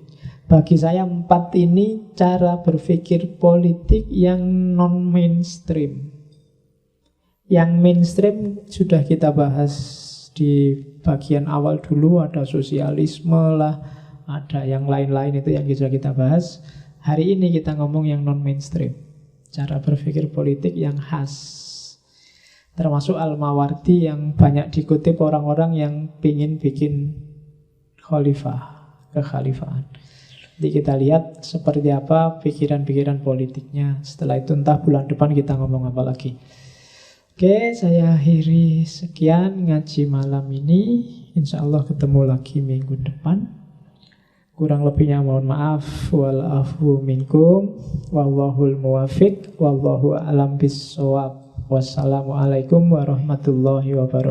Bagi saya 4 ini cara berpikir politik yang non-mainstream. Yang mainstream sudah kita bahas di bagian awal dulu. Ada sosialisme lah, ada yang lain-lain itu yang bisa kita bahas. Hari ini kita ngomong yang non-mainstream, cara berpikir politik yang khas. Termasuk Al-Mawardi yang banyak dikutip orang-orang yang ingin bikin khalifah, kekhalifahan. Nanti kita lihat seperti apa pikiran-pikiran politiknya. Setelah itu entah bulan depan kita ngomong apa lagi. Oke, saya akhiri sekian ngaji malam ini. Insya Allah ketemu lagi minggu depan. Kurang lebihnya mohon maaf. Wal-afu minkum. Wallahul muwafiq. Wallahu a'lam bissawab. Wassalamualaikum warahmatullahi wabarakatuh.